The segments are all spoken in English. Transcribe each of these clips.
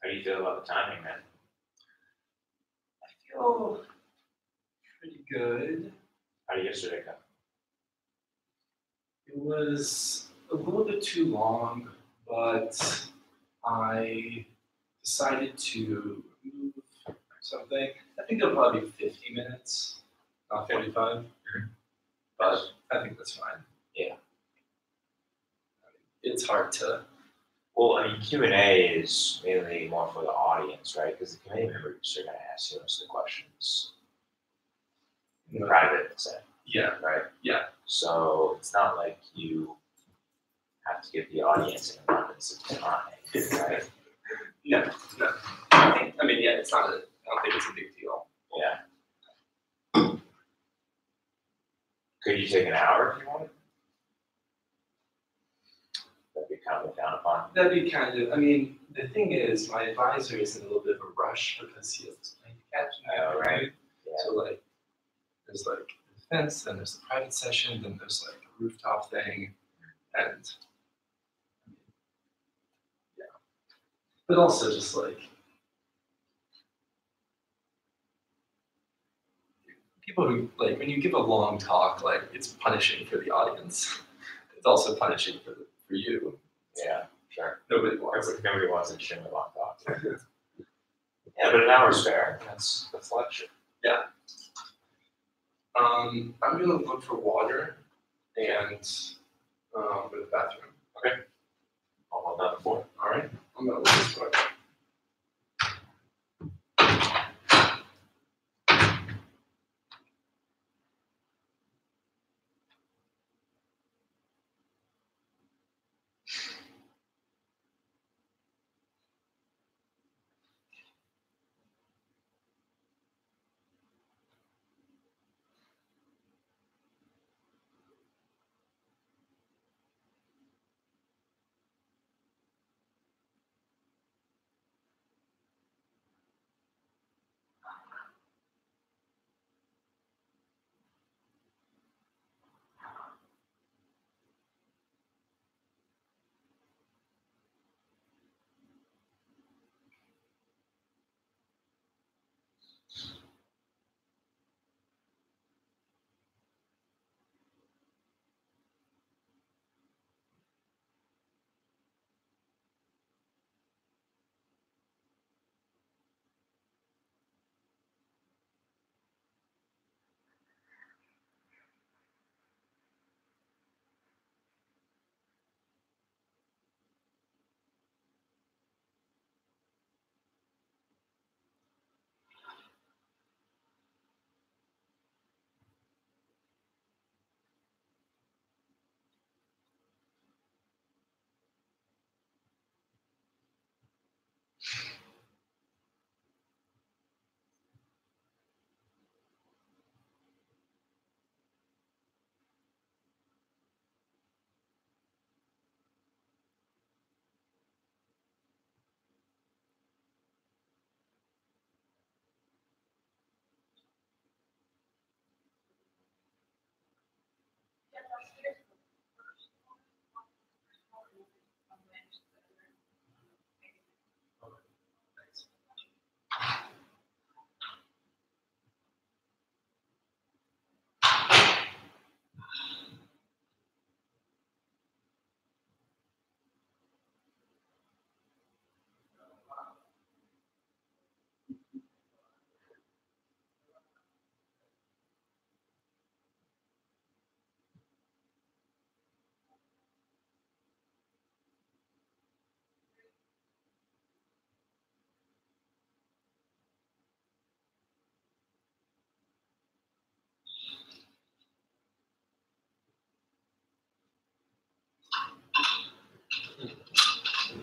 How do you feel about the timing, man? I feel pretty good. How did yesterday go? It was a little bit too long, but I decided to move something. I think it'll probably be 50 minutes, not 45. But I think that's fine. Yeah. It's hard to. Well, I mean, Q&A is mainly more for the audience, right? Because the committee members are going to ask you most of the questions in private setting, Yeah. right? Yeah. So it's not like you have to give the audience an abundance of time, right? No. I mean, yeah, it's not. I don't think it's a big deal. Yeah. Could you take an hour if you wanted? That'd be kind of looked down upon. That'd be kind of. I mean, the thing is, my advisor is in a little bit of a rush because he has this plane to catch. Oh, right. Yeah. So like, there's like the fence, then there's the private session, then there's like a rooftop thing, and yeah. But also just like people who like when you give a long talk, like it's punishing for the audience. It's also punishing for you. Yeah, sure. Nobody wants it. Nobody wants a shimmer long talk. Yeah, but an hour's fair. That's lecture. Yeah. I'm gonna look for water and go to the bathroom. Okay. I'll hold that before. All right. I'm gonna look this way.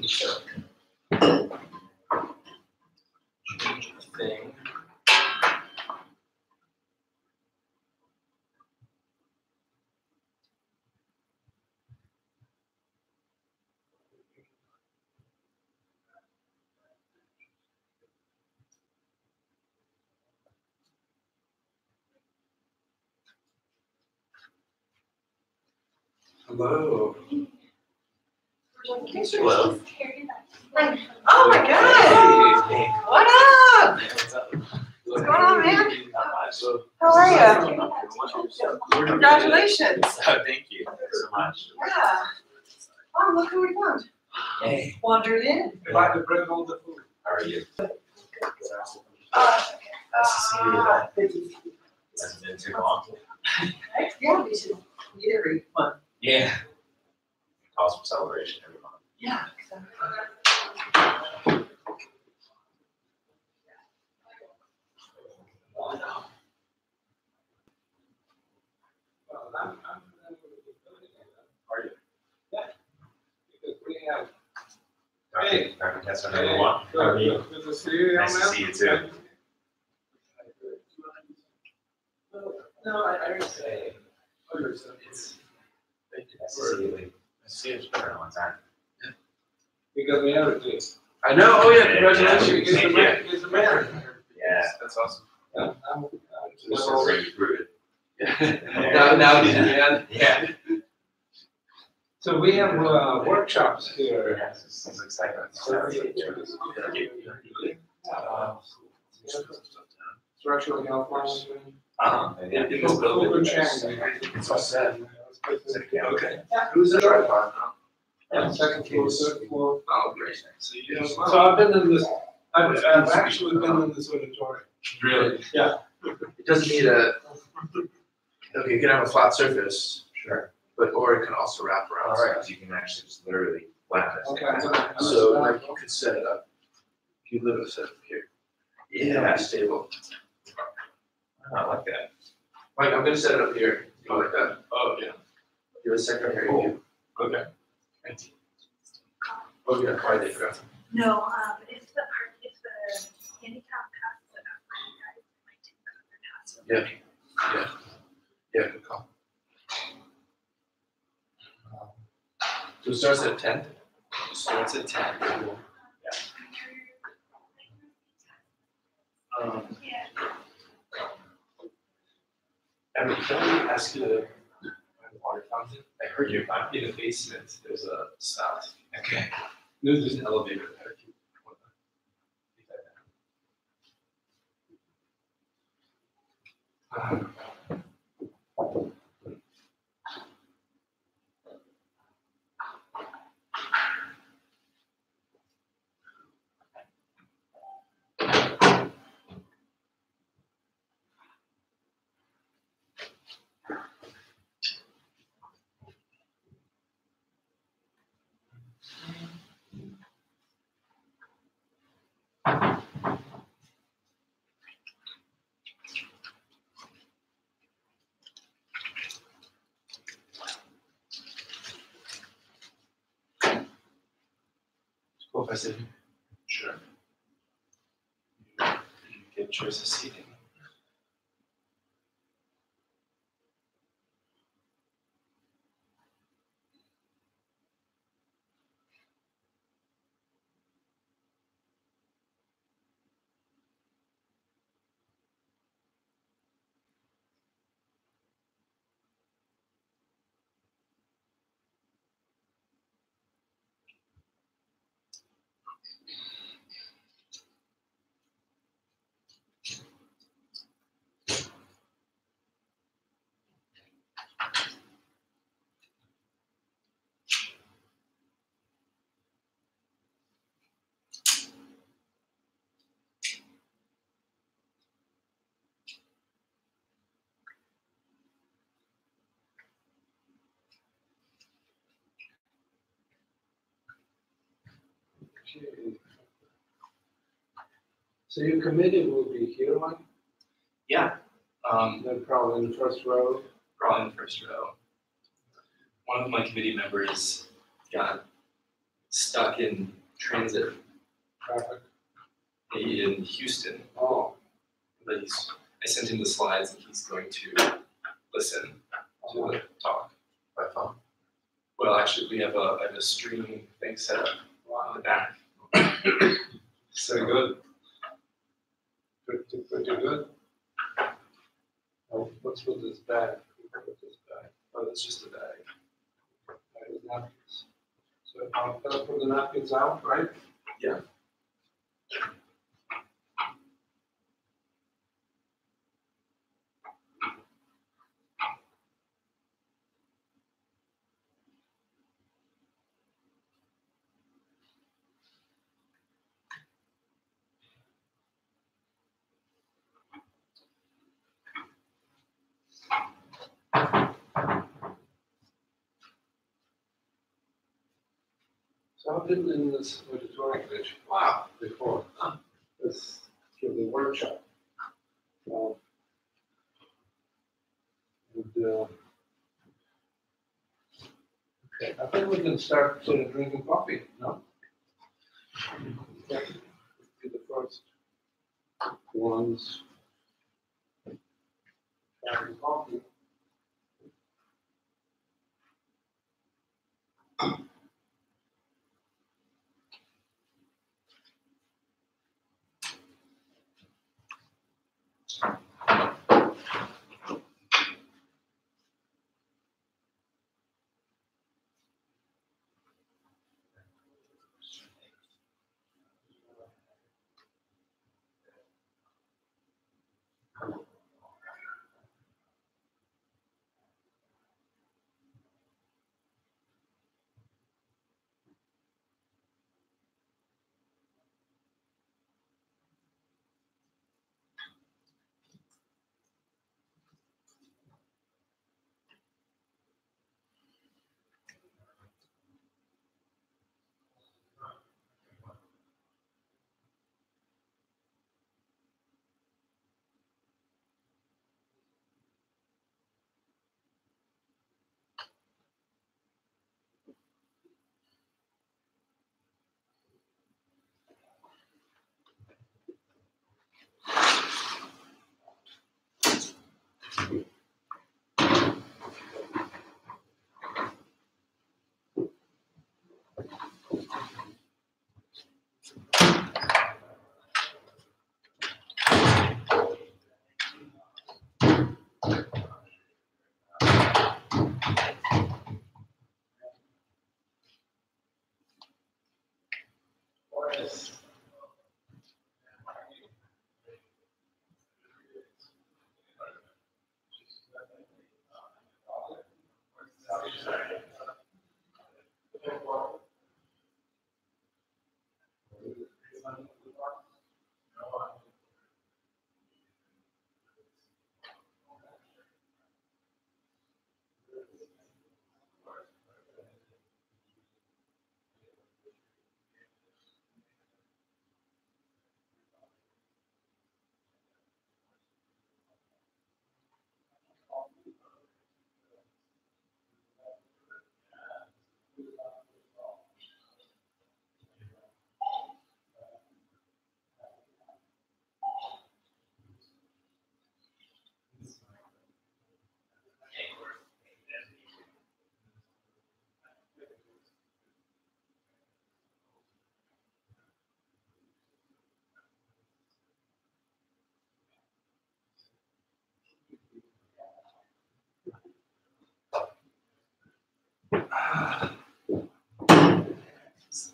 Sure. Change the thing. Hello. Hello. Oh my God! Hey. What up? What's up? What's going on, man? Not much. How are you? Congratulations. Thank you so much. Yeah. Oh, look who we found. Hey. Wandered in. If to bring all the food. How are you? Uh, Nice to see you. It hasn't been too long. Yeah, we should meet every month. Yeah. Cause for celebration every month. Yeah. Are you? Yeah. Because we have. Hey. Dr. Kessler, number one. How are you? Good to see you, Nice to see you too. No, I didn't say. It's. Nice to see you. Nice to see you. It's been a long time. Because we have it. I know. Oh yeah, Yeah, congratulations. yeah. He's the Thank man. He's the man. Yeah. That's awesome. We're so ready to prove it. Now he's the man. Yeah. So we have workshops here. Yeah, this is exciting. Structural health management. Yeah. In this building. It's all set. Okay. Who's the tripod? Second floor, third floor. Oh, great. So you know. So I've been in this, I've actually been in this auditorium. Really? Yeah. It doesn't need a. Okay, you can have a flat surface, Sure. but or it can also wrap around. All right, because you can actually just literally flat this. Okay. So like you could set it up. You could literally set it up here. Yeah. Stable. Oh, I like that. Like I'm gonna set it up here. Go like that. Oh, yeah. Give a second here. Cool. Okay. Oh yeah, why they go. No, if the handicap passes enough for you guys, it might take another pass. Yeah, good call. So it starts at 10? Starts at 10. Cool. And can I ask you to find the water fountain? I heard you. In the basement, there's a spout. Okay. There's an elevator there. If you want to take that down. Cool if I sit here. Sure. You get choice of seating. Okay. So your committee will be here, Mike? Yeah, Then probably in the first row. probably in the first row. One of my committee members got stuck in transit Traffic. in Houston, Oh, but I sent him the slides and he's going to listen to the talk. By phone. Well, actually, we have a streaming thing set up on the back. so good. Pretty good. Oh, what's with this bag? What's with this bag? Oh, that's just a bag. Bag of napkins. So I'll put the napkins out, right? Yeah. So I did in this auditorium, wow, before, this, for the workshop. And, okay, I think we can start drinking coffee, no? Yeah, be the first ones. Having coffee.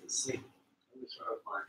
Sleep. Let me start mine.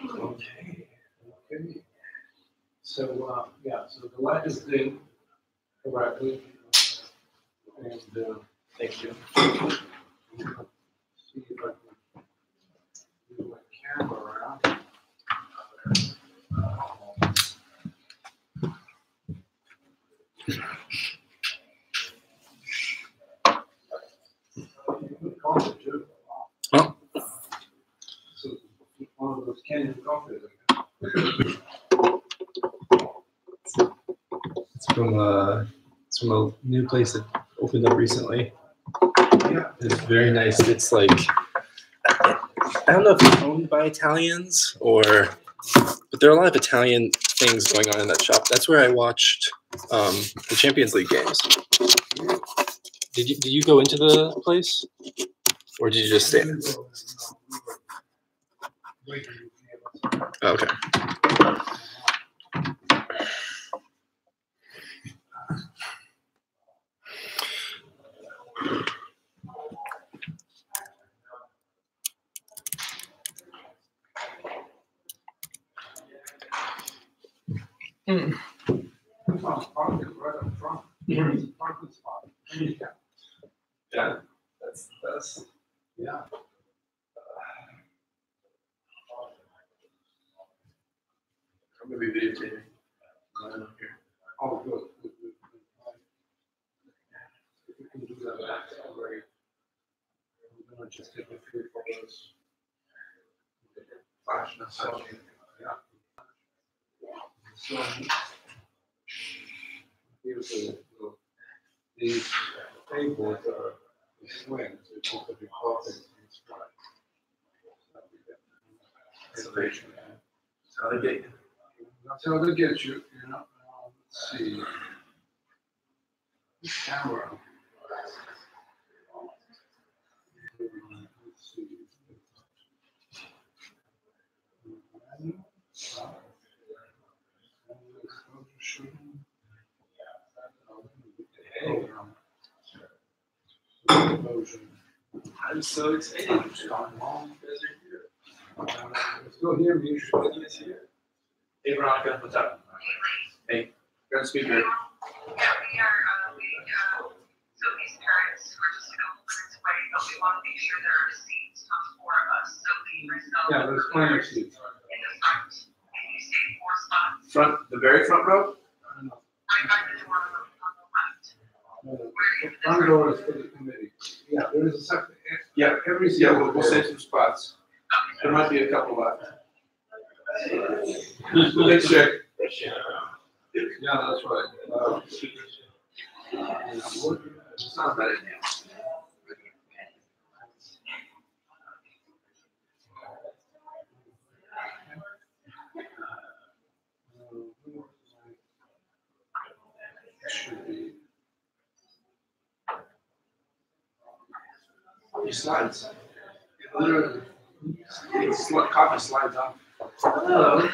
Okay. Okay. So, yeah, so the light is dim correctly. And, Thank you. see if I can move my camera around. Coffee too. Oh. So, one of those Kenyan coffees. It's from a new place that opened up recently. Yeah. It's very nice. It's like I don't know if it's owned by Italians but there are a lot of Italian things going on in that shop. That's where I watched the Champions League games. Did you go into the place, or did you just stay? Oh, okay. Parking right up front. Parking spot. Yeah, that's the best. Yeah. I'm gonna be videotaping. Oh, good. If you can do that, that's great. I'm gonna just take a few photos. Flash and So, such. yeah. So, here's these tables are the swings, which is the recording. Innovation. That's how they get you. That's how they get you, you know. Let's see. This camera. Let's see. I'm so excited. You guys are Still hear me? here. You guys here? Hey Veronica, what's up? Hey, grab the speaker. Yeah, we are, Sophie's parents, we're just a couple minutes away, but we want to make sure there are seats for four of us, Sophie, myself. Yeah, there's plenty of seats. In the front, and you say 4 spots, Front, the very front row? right by the door on the left. The front door is for the committee. Yeah, there is a second. Yeah. Every seat. Yeah, we'll save some spots. There might be a couple left. Thanks, Jack. Yeah, that's right. It's not bad. Should be. Your slides. Literally. Copy slides off. Hello.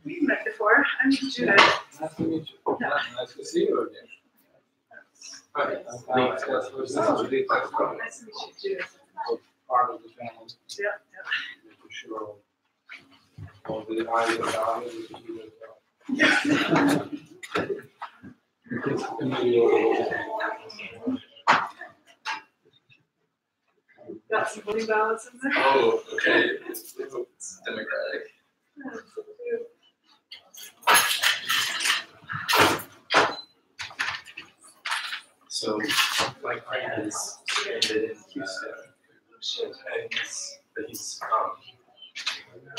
We've met before. I'm Judith. Nice to meet you. Nice to see you again. Hi. Nice to meet you, Judith. Part of the family. Yeah, For sure. All the eyes are down. It's a committee over. Got some voting ballots in there. Oh, okay. It's democratic. So my friend is stranded in Houston, and he's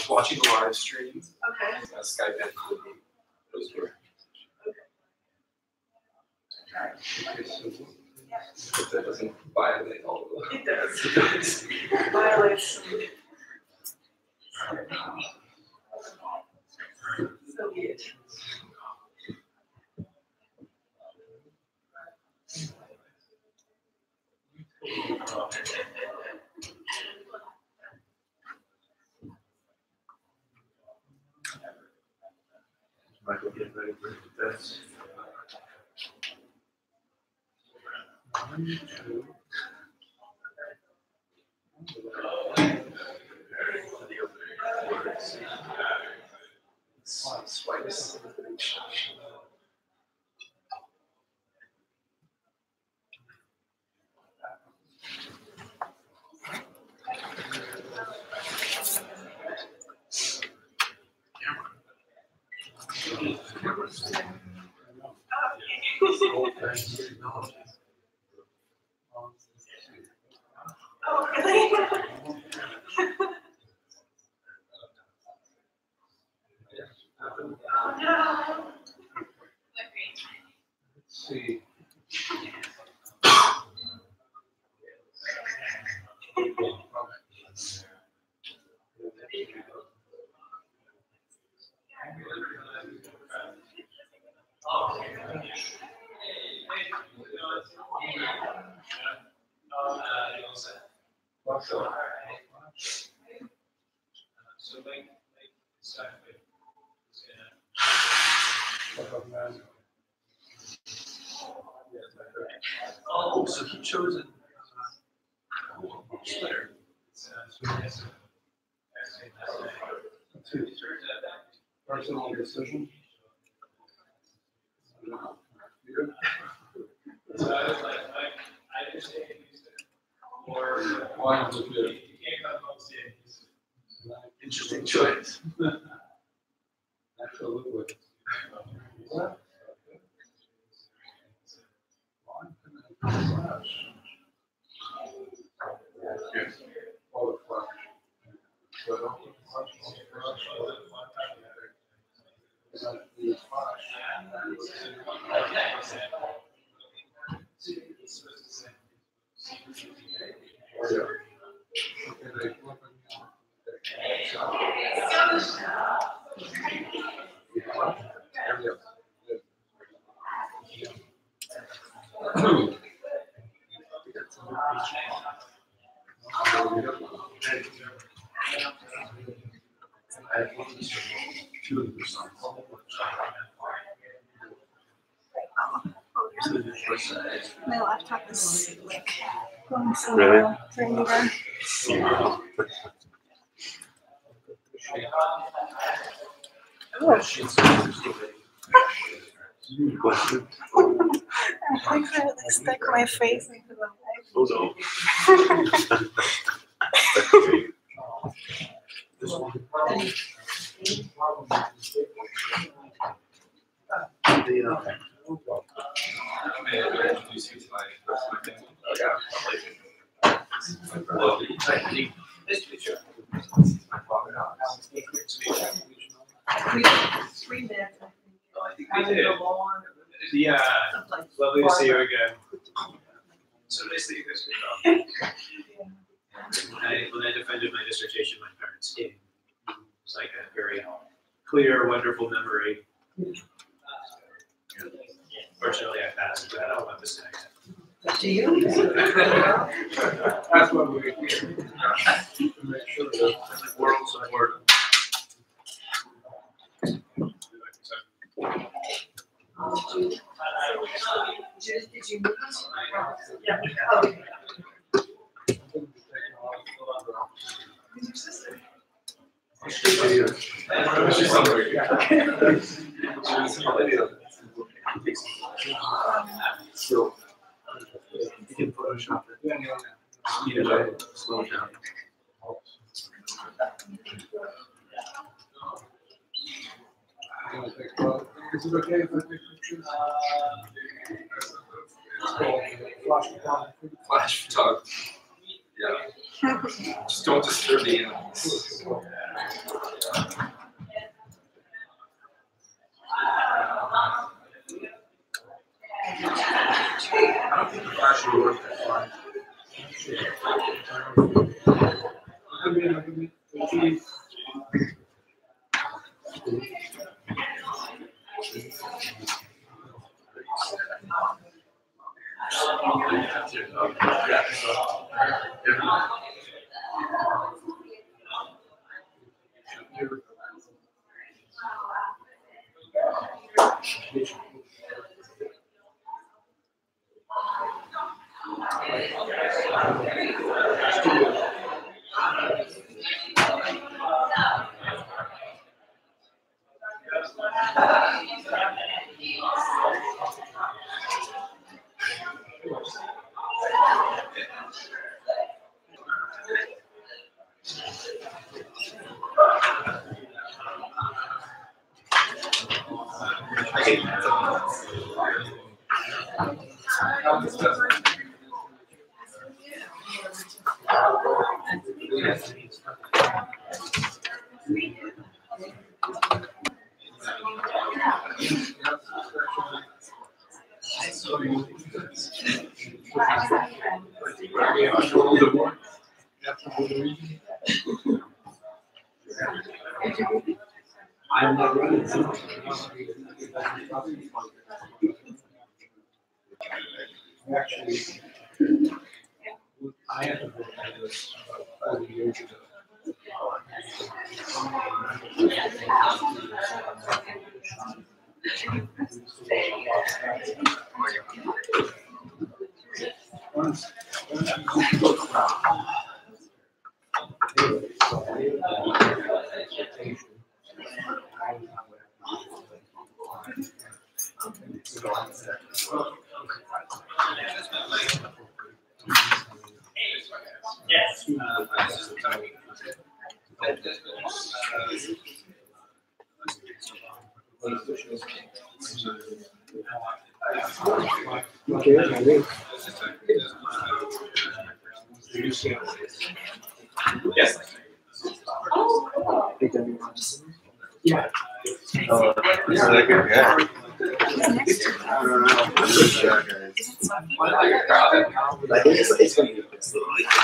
watching the live stream. Okay. He's gonna Skype in with me. Those were. If that doesn't violate all of them. It does. Violates some. So weird. Michael, get ready for this. Swipes. Oh, really? Oh, no. Let's see. Oh, so he chose it. Twitter. Personal decision. Why is it? Interesting choice. Absolutely. My laptop is like going so Really? well for me. Oh, I accidentally stuck my face into the mic. Oh no. May I introduce you to my first family? Nice to meet you. My father. Three minutes, I think. I think I we would did. go on Yeah, someplace lovely to see you farther. again. So nice that you guys came out. When I defended my dissertation, my parents came. It's like a very clear, wonderful memory. Fortunately, I passed, but I don't want this next. Do you? That's what we're here. To make sure that World support. Judith, did you move? Yeah. Okay. Who's your sister? She's somewhere. So, you can Photoshop it. Speed it up, slow it down. Is it okay if I take pictures? Flash photography. Flash photography. Yeah. Just don't disturb the animals. I don't think the flash will work that far. I'm not running. Actually, I had to look at this 40 years ago. Yes. Yeah. Is that good? Yeah.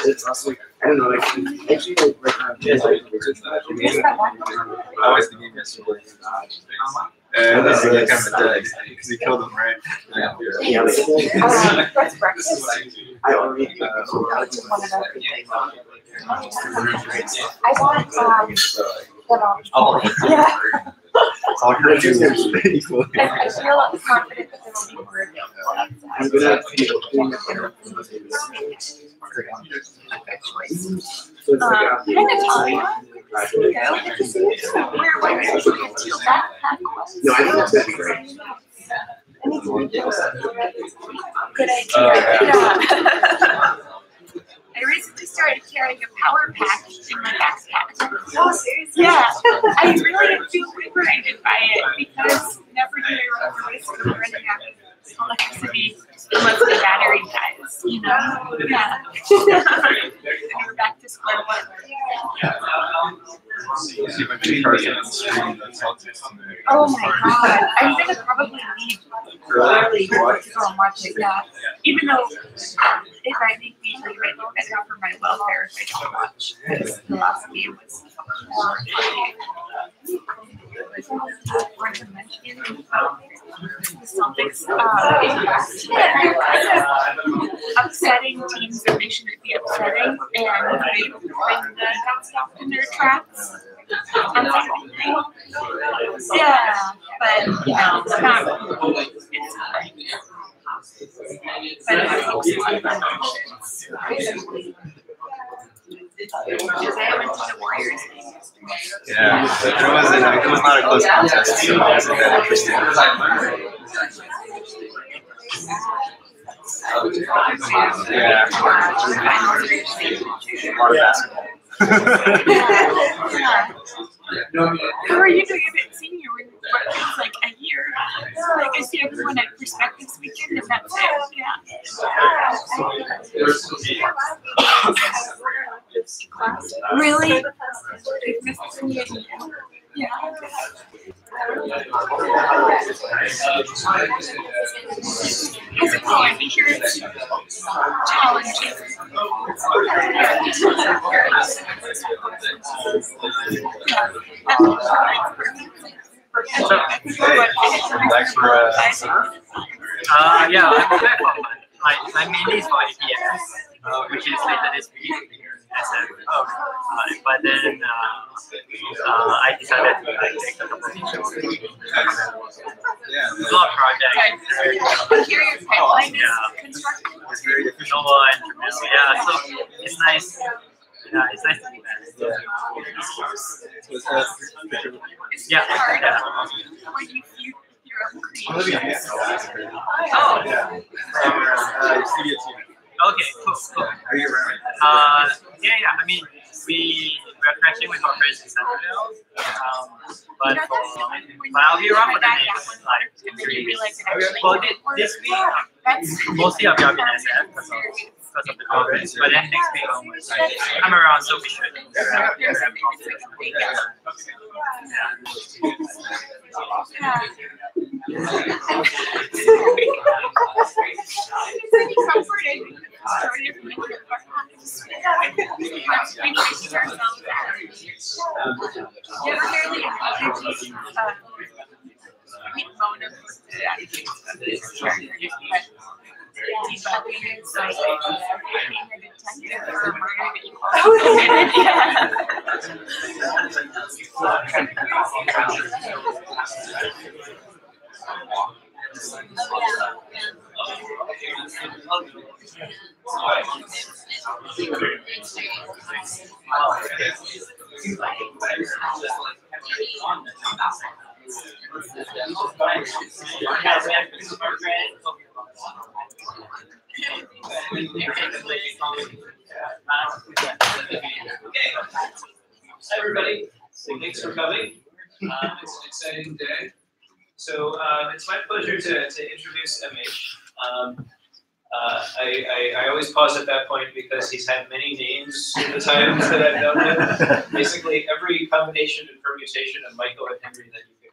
It's also, I don't know, like, actually, like, right now, I always the game yesterday. And this is like kind of dead because he killed him, right? yeah, like, That's breakfast. I already, I want, yeah. All your dudes I feel confident that there will be more available outside. I'm gonna, so it's like, Hi, Natalia. Good to see you. Where was that? no, I think that's gonna be great. Good idea. Yeah. I recently started carrying a power pack in my backpack. Oh, seriously? Yeah. I really feel liberated by it because never do I run the risk of running out of electricity unless the battery dies, you know? Yeah. And we're back to square one. See a bunch of cars on the street. That's all it's on there. Oh my god. I'm gonna probably leave early to go and watch it, yeah. Even though if I think we leave it, it's not for my welfare if I don't watch. The last game was horrifying. It was worth a mention. The Celtics, upsetting teams that they shouldn't be upsetting, and they got stopped in their tracks. Yeah, but you know, it's not. It's fine. But it helps a lot of emotions. Because I went to the Warriors game yesterday. Yeah, it was not a close contest, so it wasn't that interesting. Yeah. A lot of basketball. How are you doing? I haven't seen you in it's like a year. Like I see everyone at Perspectives Weekend, and that's it. Yeah. Really? They've missed me. Yeah. How's it going? I hear it's challenging. Thanks for yeah, I'm back on my main is for APS, which is later this week here in SF. But then I decided to take a couple of weeks. A lot of projects. But here your pipeline is constructed. It's very efficient. Nova and Jamil. Yeah, so it's nice. Yeah, it's nice to do that. Yeah. When you feud your own creations. Oh. Studio team. Okay, cool. Are you around? Yeah. I mean, we're crashing with our friends in Centerville. But I'll be around for the next like 3 weeks. Well, this week mostly I'll be up in SF because of the conference. But then next week onwards, I'm around, so we should. Hi everybody, thanks for coming. It's an exciting day. So it's my pleasure to introduce MH. I always pause at that point because he's had many names in the times that I've known him. Basically every combination and permutation of Michael and Henry that you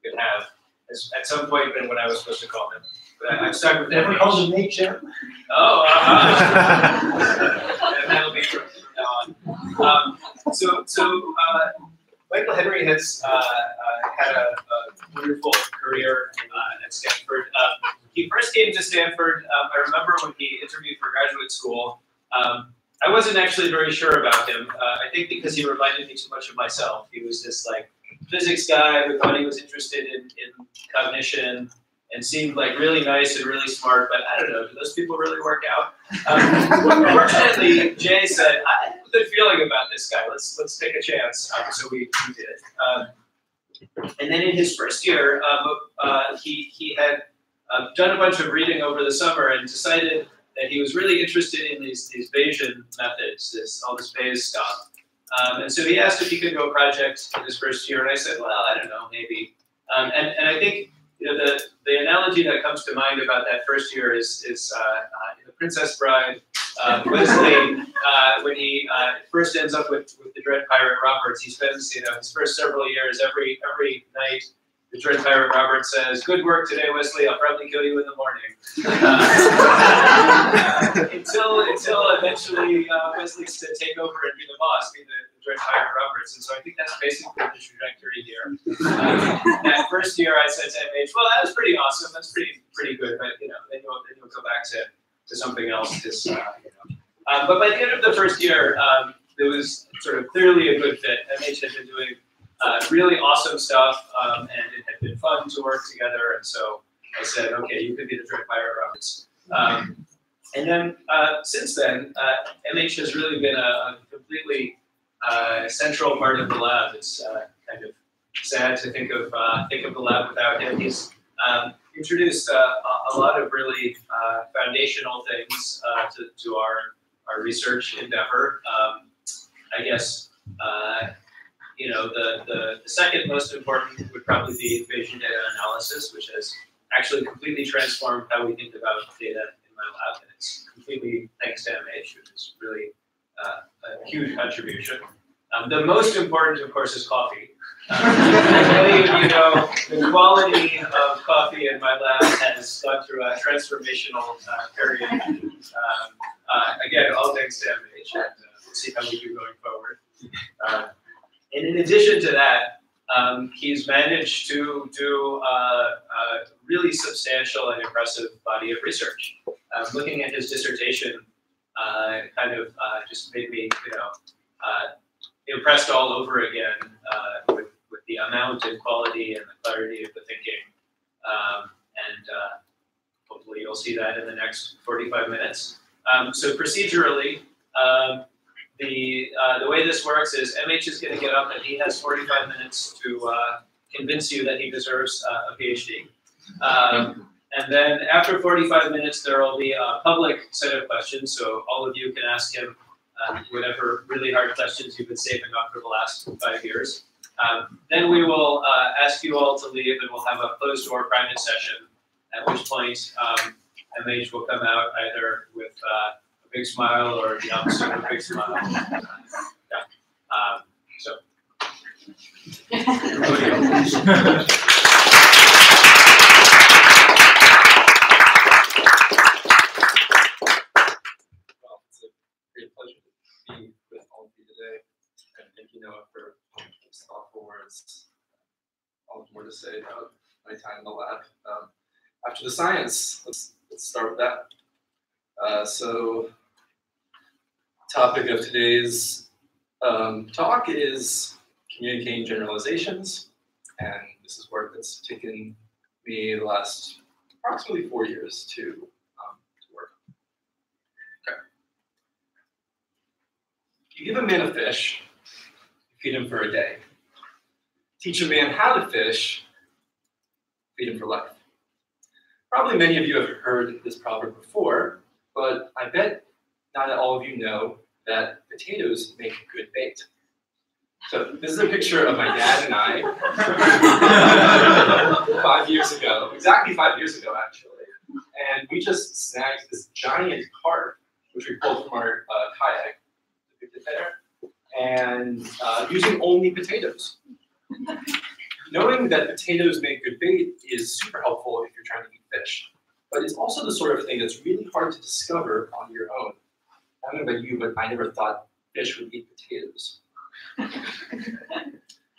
could have has at some point been what I was supposed to call him. But I'm stuck with Never MH. called him H.M.? Oh, and that'll be from now on. Michael Henry has had a wonderful career at Stanford. He first came to Stanford, I remember when he interviewed for graduate school. I wasn't actually very sure about him. I think because he reminded me too much of myself. He was this like physics guy who thought he was interested in cognition and seemed like really nice and really smart, but I don't know, do those people really work out? Fortunately, Jay said, I have a good feeling about this guy, let's take a chance, so we did. And then in his first year, he had done a bunch of reading over the summer and decided that he was really interested in these Bayesian methods, all this Bayes stuff. And so he asked if he could do a project in his first year, and I said, well, I don't know, maybe. And I think the analogy that comes to mind about that first year is in The Princess Bride, Wesley, when he first ends up with the Dread Pirate Roberts, he spends his first several years, every night, the Dread Pirate Roberts says, good work today, Wesley, I'll probably kill you in the morning. Until eventually Wesley to take over and be the boss, be the Dread Pirate Roberts. And so I think that's basically the trajectory here. That first year I said to MH, well, that was pretty awesome, that's pretty good, but then you'll go back to something else. But by the end of the first year, there was sort of clearly a good fit. MH had been doing really awesome stuff, and it had been fun to work together, and so I said, okay, you could be the Dread Pirate Roberts. And then since then, MH has really been a completely central part of the lab. It's kind of sad to think of the lab without him. He's introduced a lot of really foundational things to our research endeavor. I guess the second most important would probably be Bayesian data analysis, which has actually completely transformed how we think about data in my lab, and it's completely thanks to MH, which is really a huge contribution. The most important, of course, is coffee. As many of you know, the quality of coffee in my lab has gone through a transformational period. Again, all thanks to MH, and we'll see how we do going forward. And in addition to that, he's managed to do a really substantial and impressive body of research. Looking at his dissertation just made me, impressed all over again with the amount and quality and the clarity of the thinking. And hopefully you'll see that in the next 45 minutes. So procedurally, the way this works is MH is going to get up and he has 45 minutes to convince you that he deserves a PhD. And then after 45 minutes, there will be a public set of questions, so all of you can ask him whatever really hard questions you've been saving up for the last 5 years. Then we will ask you all to leave, and we'll have a closed-door private session, at which point MH will come out either with a big smile or the opposite of a big smile. Everybody else. Well, it's a great pleasure to be with all of you today, and thank you, Noah, for those thoughtful words. I'll have more to say about my time in the lab. After the science, let's start with that. So, topic of today's talk is communicating generalizations, and this is work that's taken me the last approximately 4 years to work. Okay. You give a man a fish, you feed him for a day. Teach a man how to fish, feed him for life. Probably many of you have heard this proverb before, but I bet not all of you know that potatoes make good bait. So this is a picture of my dad and I 5 years ago, exactly 5 years ago actually. And we just snagged this giant carp, which we pulled from our kayak, depicted there, and using only potatoes. Knowing that potatoes make good bait is super helpful if you're trying to eat fish, but it's also the sort of thing that's really hard to discover on your own. I don't know about you, but I never thought fish would eat potatoes.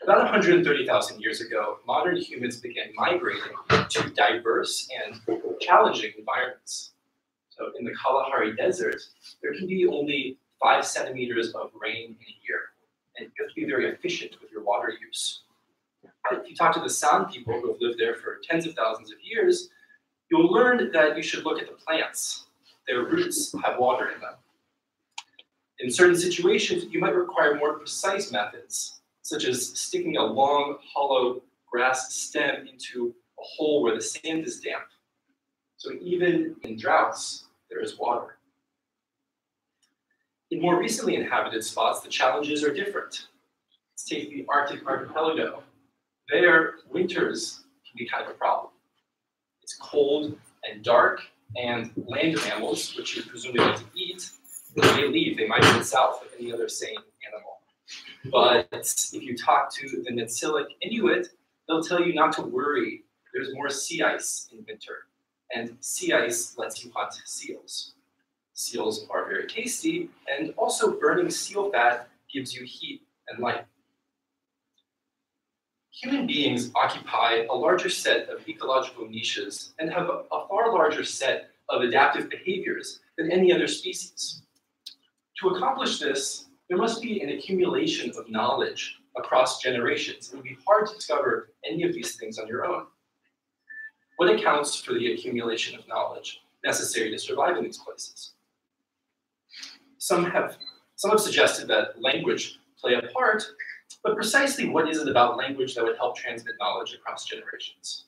About 130,000 years ago, modern humans began migrating to diverse and challenging environments. So in the Kalahari Desert, there can be only 5 centimeters of rain in a year, and you have to be very efficient with your water use. But if you talk to the San people who have lived there for tens of thousands of years, you'll learn that you should look at the plants. Their roots have water in them. In certain situations, you might require more precise methods, such as sticking a long, hollow grass stem into a hole where the sand is damp. So even in droughts, there is water. In more recently inhabited spots, the challenges are different. Let's take the Arctic archipelago. There, winters can be kind of a problem. It's cold and dark, and land mammals, which you presumably like to eat, when they leave, they migrate south like any other sane animal. But if you talk to the Netsilik Inuit, they'll tell you not to worry. There's more sea ice in winter, and sea ice lets you hunt seals. Seals are very tasty, and also burning seal fat gives you heat and light. Human beings occupy a larger set of ecological niches and have a far larger set of adaptive behaviors than any other species. To accomplish this, there must be an accumulation of knowledge across generations. It would be hard to discover any of these things on your own. What accounts for the accumulation of knowledge necessary to survive in these places? Some have suggested that language play a part, but precisely what is it about language that would help transmit knowledge across generations?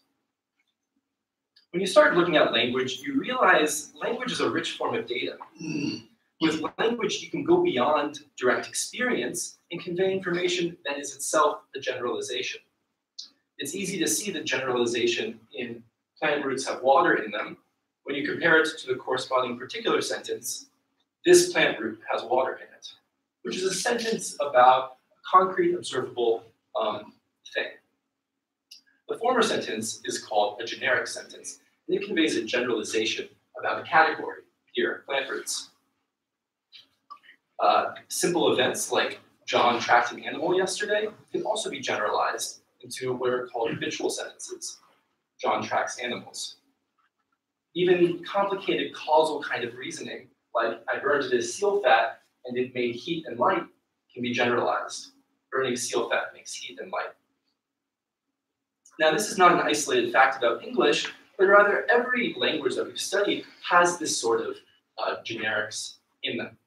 When you start looking at language, you realize language is a rich form of data. With language, you can go beyond direct experience and convey information that is itself a generalization. It's easy to see the generalization in plant roots have water in them. When you compare it to the corresponding particular sentence, this plant root has water in it, which is a sentence about a concrete, observable thing. The former sentence is called a generic sentence, and it conveys a generalization about a category, here, plant roots. Simple events like John tracked an animal yesterday can also be generalized into what are called habitual sentences. John tracks animals. Even complicated causal kind of reasoning, like I burned this seal fat and it made heat and light, can be generalized. Burning seal fat makes heat and light. Now, this is not an isolated fact about English, but rather every language that we've studied has this sort of generics in them.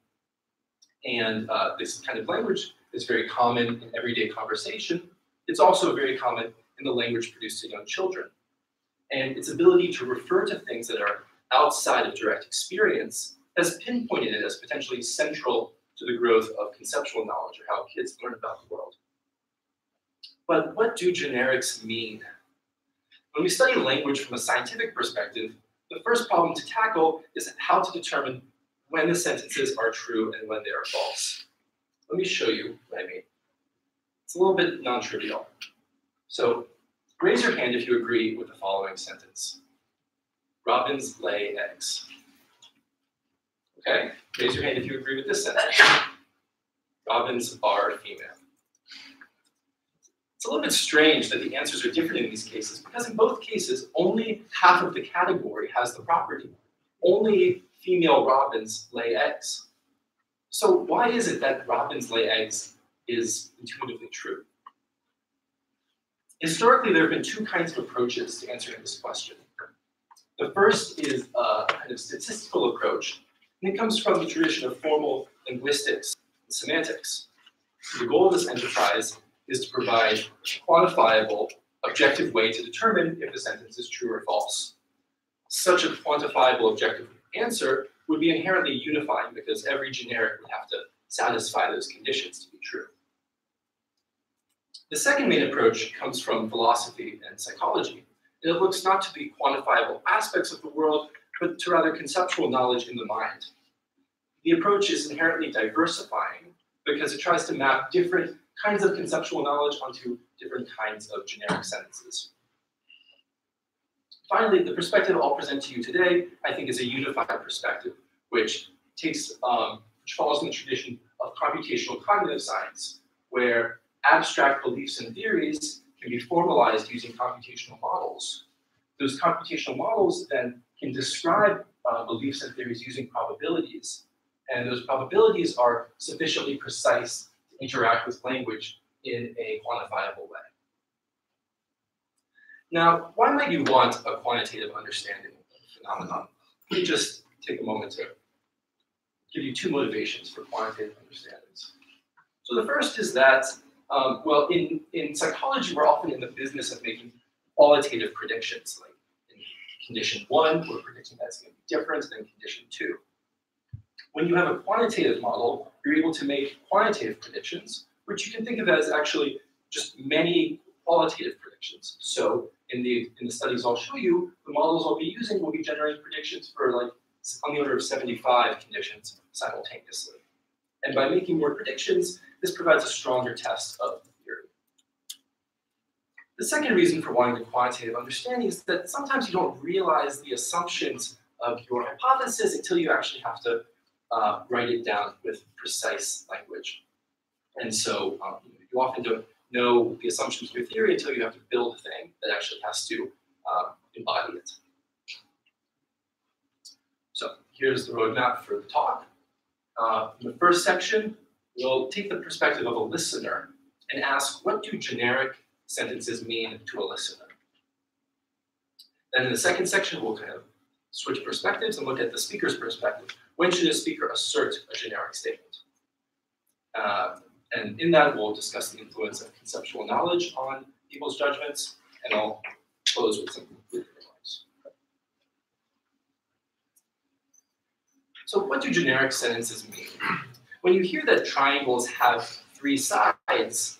And this kind of language is very common in everyday conversation. It's also very common in the language produced to young children. And its ability to refer to things that are outside of direct experience has pinpointed it as potentially central to to the growth of conceptual knowledge or how kids learn about the world. But what do generics mean? When we study language from a scientific perspective, the first problem to tackle is how to determine when the sentences are true and when they are false. Let me show you what I mean. It's a little bit non-trivial. So raise your hand if you agree with the following sentence. Robins lay eggs. Okay, raise your hand if you agree with this sentence. Robins are female. It's a little bit strange that the answers are different in these cases because in both cases, only half of the category has the property. Only female robins lay eggs. So why is it that robins lay eggs is intuitively true? Historically, there have been two kinds of approaches to answering this question. The first is a kind of statistical approach, and it comes from the tradition of formal linguistics and semantics. The goal of this enterprise is to provide a quantifiable, objective way to determine if the sentence is true or false. Such a quantifiable, objective answer would be inherently unifying because every generic would have to satisfy those conditions to be true. The second main approach comes from philosophy and psychology, and it looks not to the quantifiable aspects of the world, but to rather conceptual knowledge in the mind. The approach is inherently diversifying because it tries to map different kinds of conceptual knowledge onto different kinds of generic sentences. Finally, the perspective I'll present to you today, I think, is a unified perspective, which follows in the tradition of computational cognitive science, where abstract beliefs and theories can be formalized using computational models. Those computational models then can describe beliefs and theories using probabilities, and those probabilities are sufficiently precise to interact with language in a quantifiable way. Now, why might you want a quantitative understanding of the phenomenon? Let me just take a moment to give you two motivations for quantitative understandings. So the first is that, well, in psychology, we're often in the business of making qualitative predictions. Like in condition 1, we're predicting that's going to be different than condition 2. When you have a quantitative model, you're able to make quantitative predictions, which you can think of as actually just many qualitative predictions. So in the studies I'll show you, the models I'll be using will be generating predictions for like on the order of 75 conditions simultaneously. And by making more predictions, this provides a stronger test of the theory. The second reason for wanting the quantitative understanding is that sometimes you don't realize the assumptions of your hypothesis until you actually have to write it down with precise language. And so you often don't know the assumptions of your theory until you have to build a thing that actually has to embody it. So here's the roadmap for the talk. In the first section, we'll take the perspective of a listener and ask, what do generic sentences mean to a listener? Then in the second section, we'll kind of switch perspectives and look at the speaker's perspective. When should a speaker assert a generic statement? And in that, we'll discuss the influence of conceptual knowledge on people's judgments, and I'll close with some concluding remarks. So what do generic sentences mean? When you hear that triangles have 3 sides,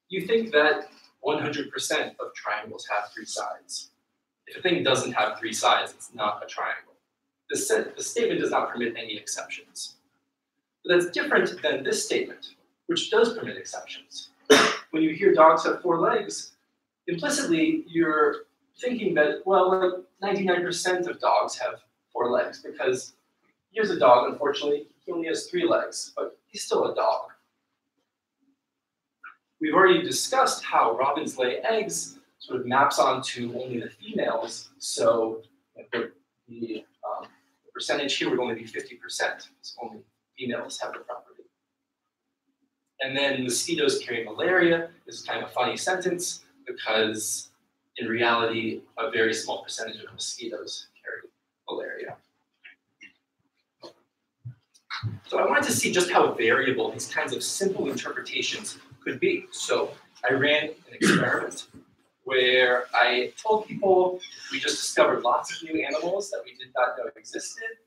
you think that 100% of triangles have 3 sides. If a thing doesn't have 3 sides, it's not a triangle. The statement does not permit any exceptions. But that's different than this statement, which does permit exceptions. When you hear dogs have 4 legs, implicitly you're thinking that, well, like 99% of dogs have 4 legs, because here's a dog, unfortunately, he only has 3 legs, but he's still a dog. We've already discussed how robins lay eggs sort of maps onto only the females, so the percentage here would only be 50%, because only females have the property. And then mosquitoes carry malaria is kind of a funny sentence because in reality, a very small percentage of mosquitoes carry malaria. So I wanted to see just how variable these kinds of simple interpretations could be. So I ran an experiment where I told people we just discovered lots of new animals that we did not know existed,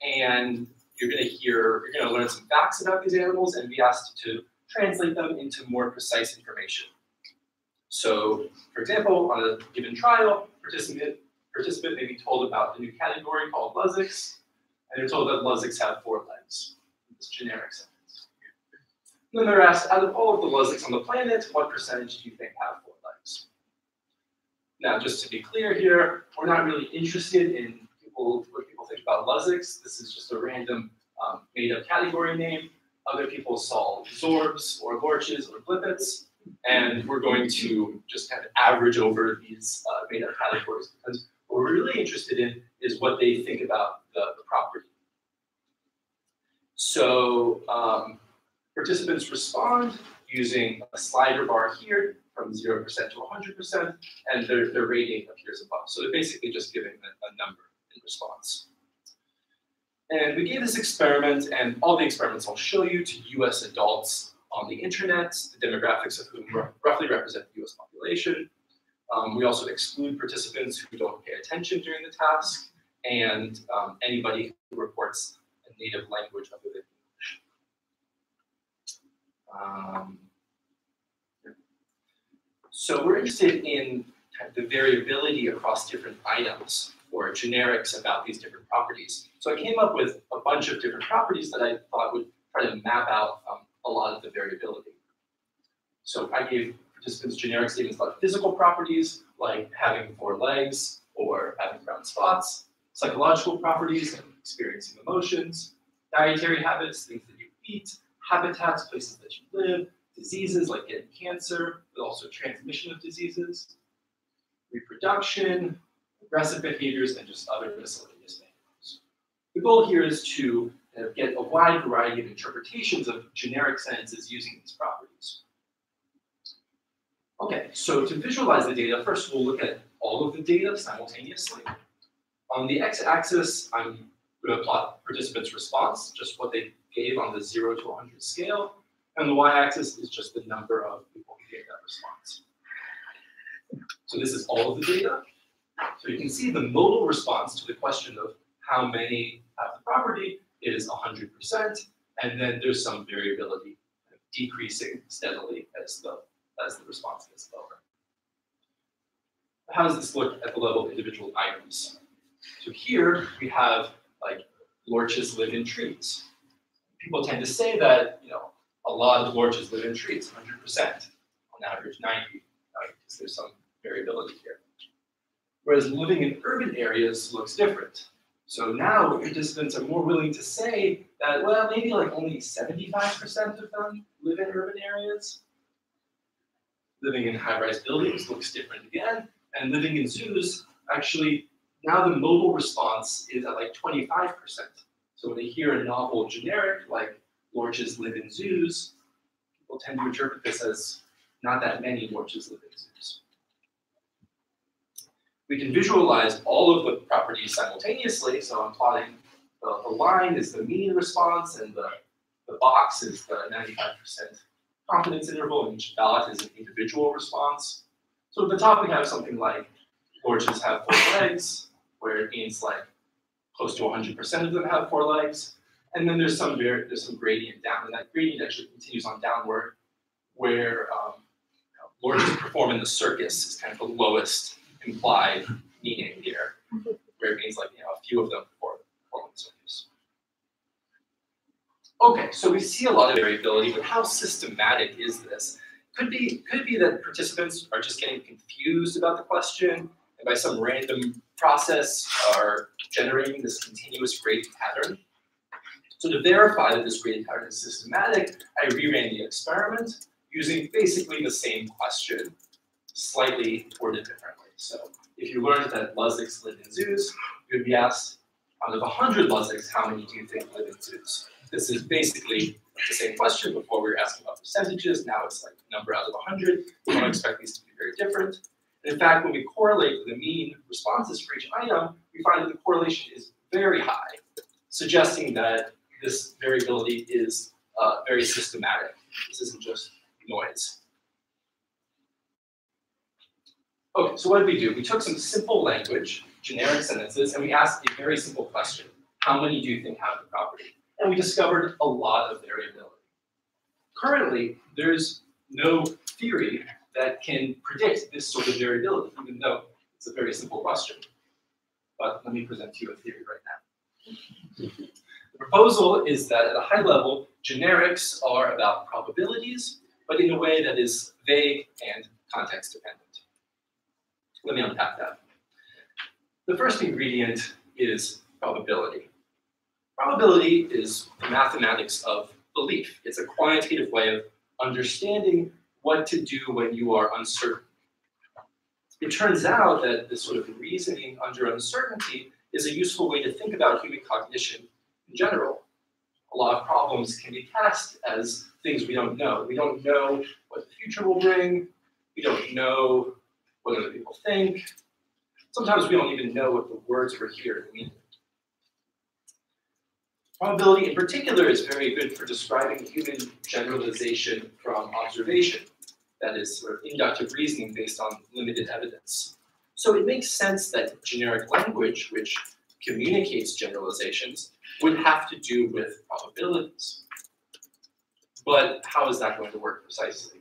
and you're gonna learn some facts about these animals and be asked to translate them into more precise information. So, for example, on a given trial, participant may be told about a new category called Luzix, and they're told that Luzix have 4 legs. This generic sentence. And then they're asked, out of all of the Luzix on the planet, what percentage do you think have 4 legs? Now, just to be clear here, we're not really interested in what people think about Luzix. This is just a random made-up category name. Other people saw Zorbs or Lorches or Blippets, and we're going to just kind of average over these made-up categories because what we're really interested in is what they think about the property. So participants respond using a slider bar here from 0% to 100%, and their rating appears above. So they're basically just giving a number in response. And we gave this experiment, and all the experiments I'll show you, to US adults on the internet, the demographics of whom roughly represent the US population. We also exclude participants who don't pay attention during the task, and anybody who reports a native language other than English. So we're interested in the variability across different items or generics about these different properties. So I came up with a bunch of different properties that I thought would try to map out a lot of the variability. So I gave participants generic statements about physical properties, like having 4 legs or having brown spots, psychological properties, like experiencing emotions, dietary habits, things that you eat, habitats, places that you live, diseases like getting cancer, but also transmission of diseases, reproduction, aggressive behaviors, and just other miscellaneous behaviors. The goal here is to get a wide variety of interpretations of generic sentences using these properties. Okay, so to visualize the data, first we'll look at all of the data simultaneously. On the x-axis, I'm going to plot participants' response, just what they gave on the 0 to 100 scale, and the y-axis is just the number of people who gave that response. So this is all of the data. So you can see the modal response to the question of how many have the property is 100%, and then there's some variability decreasing steadily as the response gets lower. How does this look at the level of individual items? So here we have like lorches live in trees. People tend to say that a lot of lorches live in trees, 100%, on average 90, because there's some variability here. Whereas living in urban areas looks different. So now participants are more willing to say that, well, maybe like only 75% of them live in urban areas. Living in high-rise buildings looks different again. And living in zoos, actually, now the modal response is at like 25%. So when they hear a novel generic, like lorches live in zoos, people tend to interpret this as not that many lorches live in zoos. We can visualize all of the properties simultaneously. So I'm plotting the line is the mean response, and the box is the 95% confidence interval, and each dot is an individual response. So at the top we have something like lorches have 4 legs, where it means like close to 100% of them have 4 legs. And then there's some gradient down, and that gradient actually continues on downward, where lorches perform in the circus is kind of the lowest implied meaning here, where it means like a few of them perform in the circus. Okay, so we see a lot of variability, but how systematic is this? Could be that participants are just getting confused about the question, and by some random process are generating this continuous gradient pattern. So to verify that this gradient pattern is systematic, I reran the experiment using basically the same question, slightly worded differently. So if you learned that Luzix live in zoos, you would be asked, out of 100 Luzix, how many do you think live in zoos? This is basically the same question. Before we were asking about percentages, now it's like number out of 100. We don't expect these to be very different. And in fact, when we correlate the mean responses for each item, we find that the correlation is very high, suggesting that this variability is very systematic. This isn't just noise. Okay, so what did we do? We took some simple language, generic sentences, and we asked a very simple question. How many do you think have the property? and we discovered a lot of variability. Currently, there's no theory that can predict this sort of variability, even though it's a very simple question. But let me present to you a theory right now. The proposal is that at a high level, generics are about probabilities, but in a way that is vague and context dependent. Let me unpack that. The first ingredient is probability. Probability is the mathematics of belief. It's a quantitative way of understanding what to do when you are uncertain. It turns out that this sort of reasoning under uncertainty is a useful way to think about human cognition in general. A lot of problems can be cast as things we don't know. We don't know what the future will bring. We don't know what other people think. Sometimes we don't even know what the words we're hearing mean. Probability in particular is very good for describing human generalization from observation. That is sort of inductive reasoning based on limited evidence. So it makes sense that generic language, which communicates generalizations, would have to do with probabilities. But how is that going to work precisely?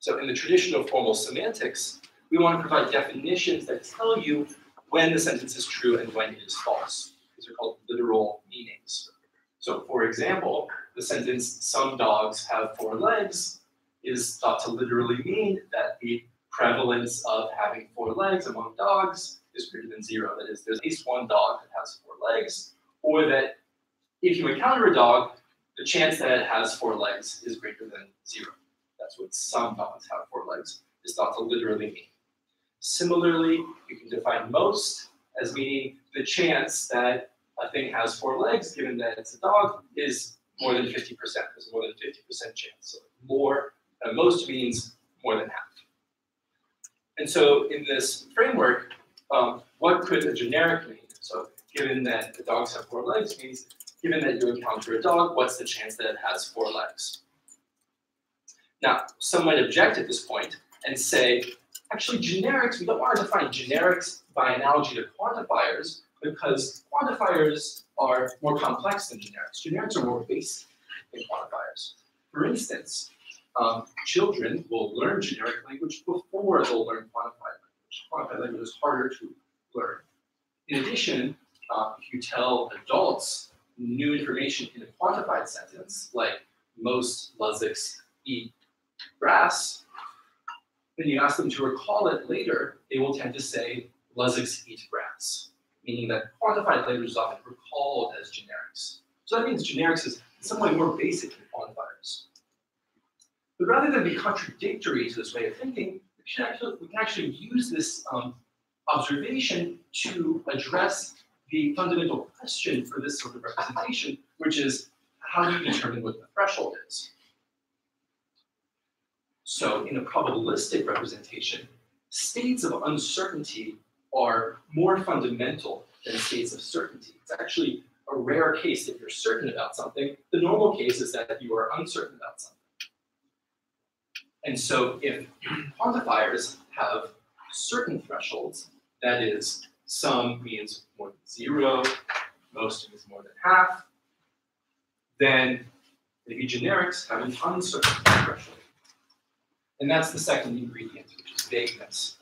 So in the tradition of formal semantics, we want to provide definitions that tell you when the sentence is true and when it is false. These are called literal meanings. So for example, the sentence, "some dogs have 4 legs," is thought to literally mean that the prevalence of having 4 legs among dogs is greater than 0. That is, there's at least one dog that has 4 legs, or that if you encounter a dog, the chance that it has 4 legs is greater than 0. That's what "some dogs have 4 legs" is thought to literally mean. Similarly, you can define "most" as meaning the chance that a thing has 4 legs, given that it's a dog, is more than 50%. There's more than 50% chance. So most means more than half. And so in this framework, what could a generic mean? So given that the dogs have 4 legs means, given that you encounter a dog, what's the chance that it has 4 legs? Now, some might object at this point and say, actually generics, we don't want to define generics by analogy to quantifiers, because quantifiers are more complex than generics. Generics are more basic than quantifiers. For instance, children will learn generic language before they'll learn quantified language. Quantified language is harder to learn. In addition, if you tell adults new information in a quantified sentence, like "most Luzzaks eat grass," when you ask them to recall it later, they will tend to say "Luzzaks eat grass," meaning that quantified language is often recalled as generics. So that means generics is in some way more basic than quantifiers. But rather than be contradictory to this way of thinking, we can actually use this observation to address the fundamental question for this sort of representation, which is, how do you determine what the threshold is? So in a probabilistic representation, states of uncertainty are more fundamental than states of certainty. It's actually a rare case that you're certain about something. The normal case is that you are uncertain about something. And so if quantifiers have certain thresholds, that is, some means more than 0, most means more than half, then maybe generics have an uncertain threshold. And that's the second ingredient, which is vagueness.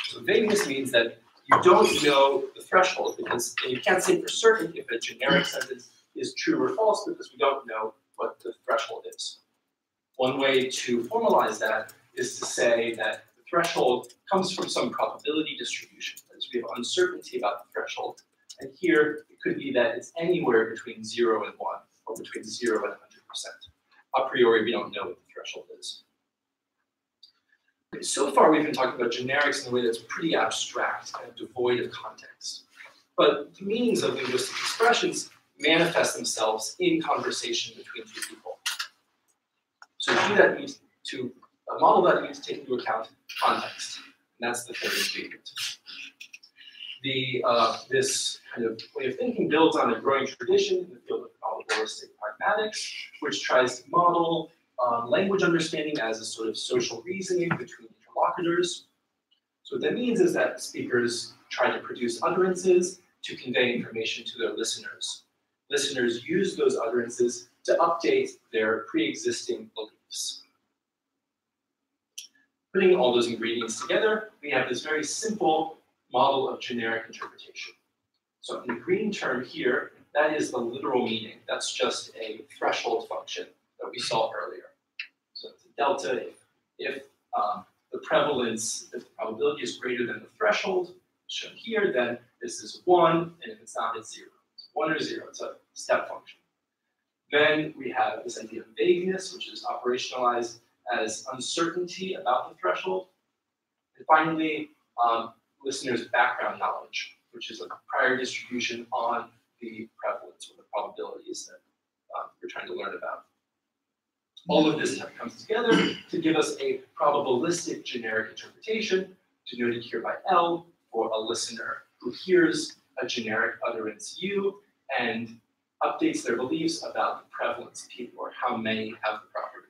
So vagueness means that you don't know the threshold, because you can't say for certain if a generic sentence is true or false, because we don't know what the threshold is. One way to formalize that is to say that the threshold comes from some probability distribution. That is, we have uncertainty about the threshold. And here, it could be that it's anywhere between 0 and 1, or between 0 and 100%. A priori, we don't know what the threshold is. So far, we've been talking about generics in a way that's pretty abstract and devoid of context. But the meanings of linguistic expressions manifest themselves in conversation between two people. So to do that, to model that, you need to take into account context. And that's the third ingredient. This kind of way of thinking builds on a growing tradition in the field of probabilistic pragmatics, which tries to model language understanding as a sort of social reasoning between interlocutors. So what that means is that speakers try to produce utterances to convey information to their listeners. listeners use those utterances to update their pre-existing beliefs. Putting all those ingredients together, we have this very simple model of generic interpretation. So in the green term here, that is the literal meaning. That's just a threshold function that we saw earlier. So it's a delta. If the prevalence, if the probability is greater than the threshold shown here, then this is 1, and if it's not, it's 0. It's 1 or 0, it's a step function. Then we have this idea of vagueness, which is operationalized as uncertainty about the threshold. And finally, listeners' background knowledge, which is a prior distribution on the prevalence or the probabilities that we're trying to learn about. All of this comes together to give us a probabilistic generic interpretation, denoted here by L, for a listener who hears a generic utterance U and updates their beliefs about the prevalence P, or how many have the property.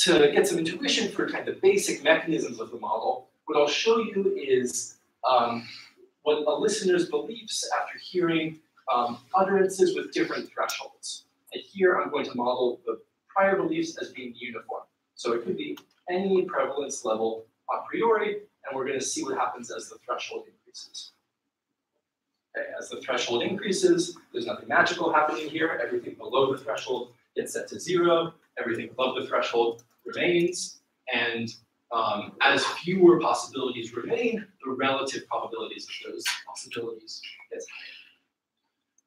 To get some intuition for kind of the basic mechanisms of the model, what I'll show you is what a listener's beliefs after hearing utterances with different thresholds. And here I'm going to model the prior beliefs as being uniform. So it could be any prevalence level a priori, and we're going to see what happens as the threshold increases. Okay, as the threshold increases, there's nothing magical happening here. Everything below the threshold gets set to 0. Everything above the threshold remains. And as fewer possibilities remain, the relative probabilities of those possibilities gets higher.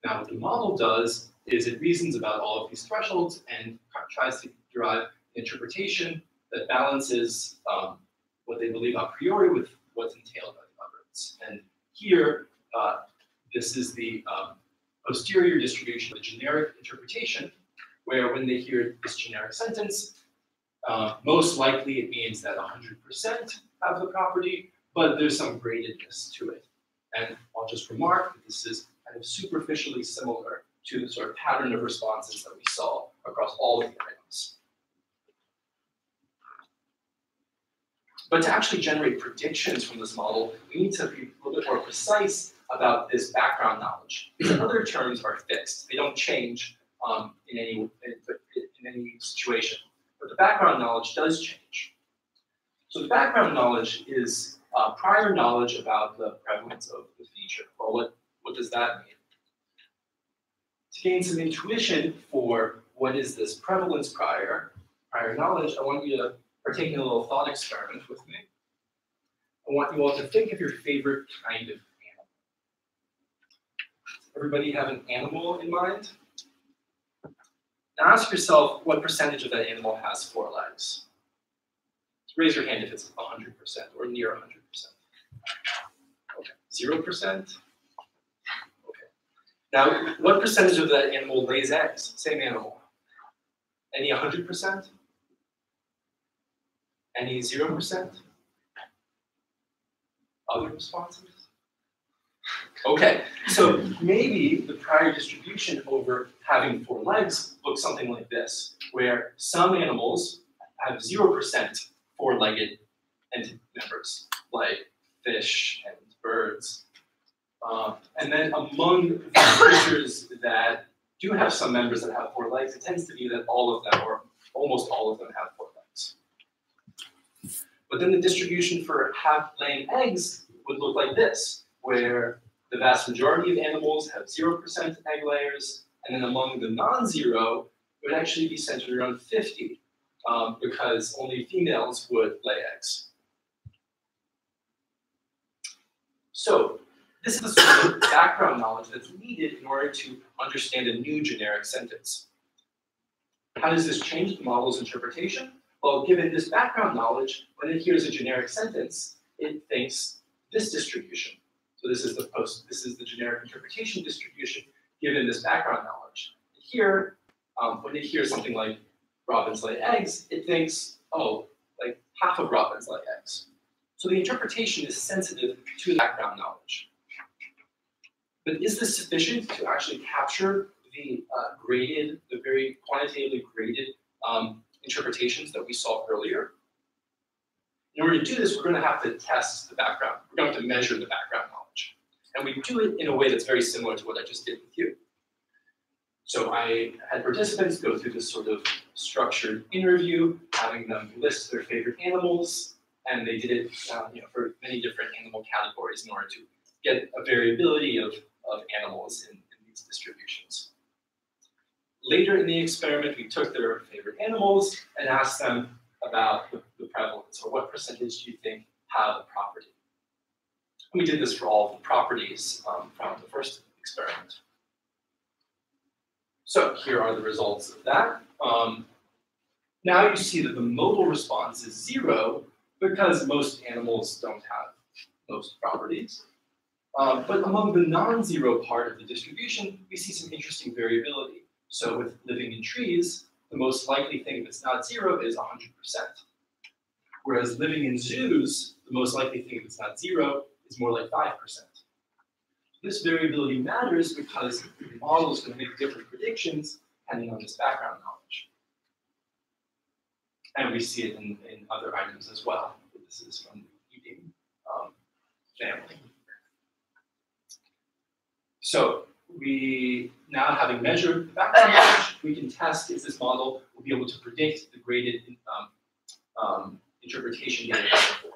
Now, what the model does is it reasons about all of these thresholds and tries to derive an interpretation that balances what they believe a priori with what's entailed by the utterance. And here, this is the posterior distribution of the generic interpretation, where when they hear this generic sentence, most likely it means that 100% have the property, but there's some gradedness to it. And I'll just remark that this is kind of superficially similar to the sort of pattern of responses that we saw across all of the items. But to actually generate predictions from this model, we need to be a little bit more precise about this background knowledge. These other terms are fixed. They don't change in any situation. But the background knowledge does change. So the background knowledge is prior knowledge about the prevalence of the feature. Well, what does that mean? To gain some intuition for what is this prevalence prior knowledge, I want you to partake in a little thought experiment with me. I want you all to think of your favorite kind of animal. Everybody have an animal in mind? Now ask yourself what percentage of that animal has 4 legs. So raise your hand if it's 100% or near 100%. Okay, 0%? Okay. Now, what percentage of that animal lays eggs? Same animal. Any 100%? Any 0%? Other responses? Okay, so maybe the prior distribution over having 4 legs looks something like this, where some animals have 0% 4-legged members, like fish and birds. And then among the creatures that do have some members that have 4 legs, it tends to be that all of them, or almost all of them, have 4 legs. But then the distribution for laying eggs would look like this, where the vast majority of animals have 0% egg layers, and then among the non-zero, it would actually be centered around 50, because only females would lay eggs. So this is the sort of background knowledge that's needed in order to understand a new generic sentence. How does this change the model's interpretation? Well, given this background knowledge, when it hears a generic sentence, it thinks this distribution. So this is the generic interpretation distribution given this background knowledge. Here, when it hears something like robins lay eggs, it thinks, oh, like half of robins lay eggs. So the interpretation is sensitive to the background knowledge. But is this sufficient to actually capture the very quantitatively graded interpretations that we saw earlier? In order to do this, we're going to have to test the background. We're going to have to measure the background knowledge. And we do it in a way that's very similar to what I just did with you. So I had participants go through this sort of structured interview, having them list their favorite animals, and they did it for many different animal categories in order to get a variability of animals in these distributions. Later in the experiment, we took their favorite animals and asked them about the prevalence, or what percentage do you think have a property? And we did this for all of the properties from the first experiment. So here are the results of that. Now you see that the modal response is 0 because most animals don't have most properties. But among the non-zero part of the distribution, we see some interesting variability. So with living in trees, the most likely thing if it's not 0 is 100%. Whereas living in zoos, the most likely thing if it's not 0 is more like 5%. This variability matters because the model is going to make different predictions depending on this background knowledge. And we see it in other items as well. This is from the eating family. So we now, having measured the background knowledge, we can test if this model will be able to predict the graded interpretation data before.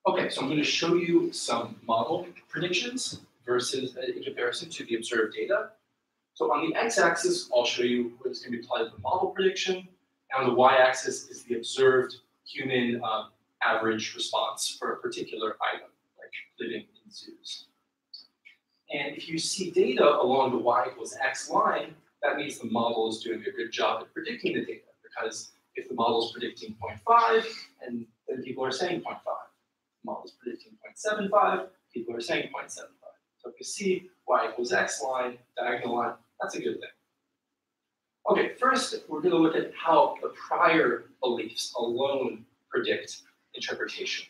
Okay, so I'm going to show you some model predictions versus in comparison to the observed data. So on the x-axis, I'll show you what's going to be applied to the model prediction, and on the y-axis is the observed human average response for a particular item, like living in zoos. And if you see data along the y equals x line, that means the model is doing a good job at predicting the data, because if the model is predicting 0.5, and then people are saying 0.5. The model is predicting 0.75, people are saying 0.75. So if you see y equals x line, diagonal line, that's a good thing. Okay, first we're going to look at how the prior beliefs alone predict interpretation.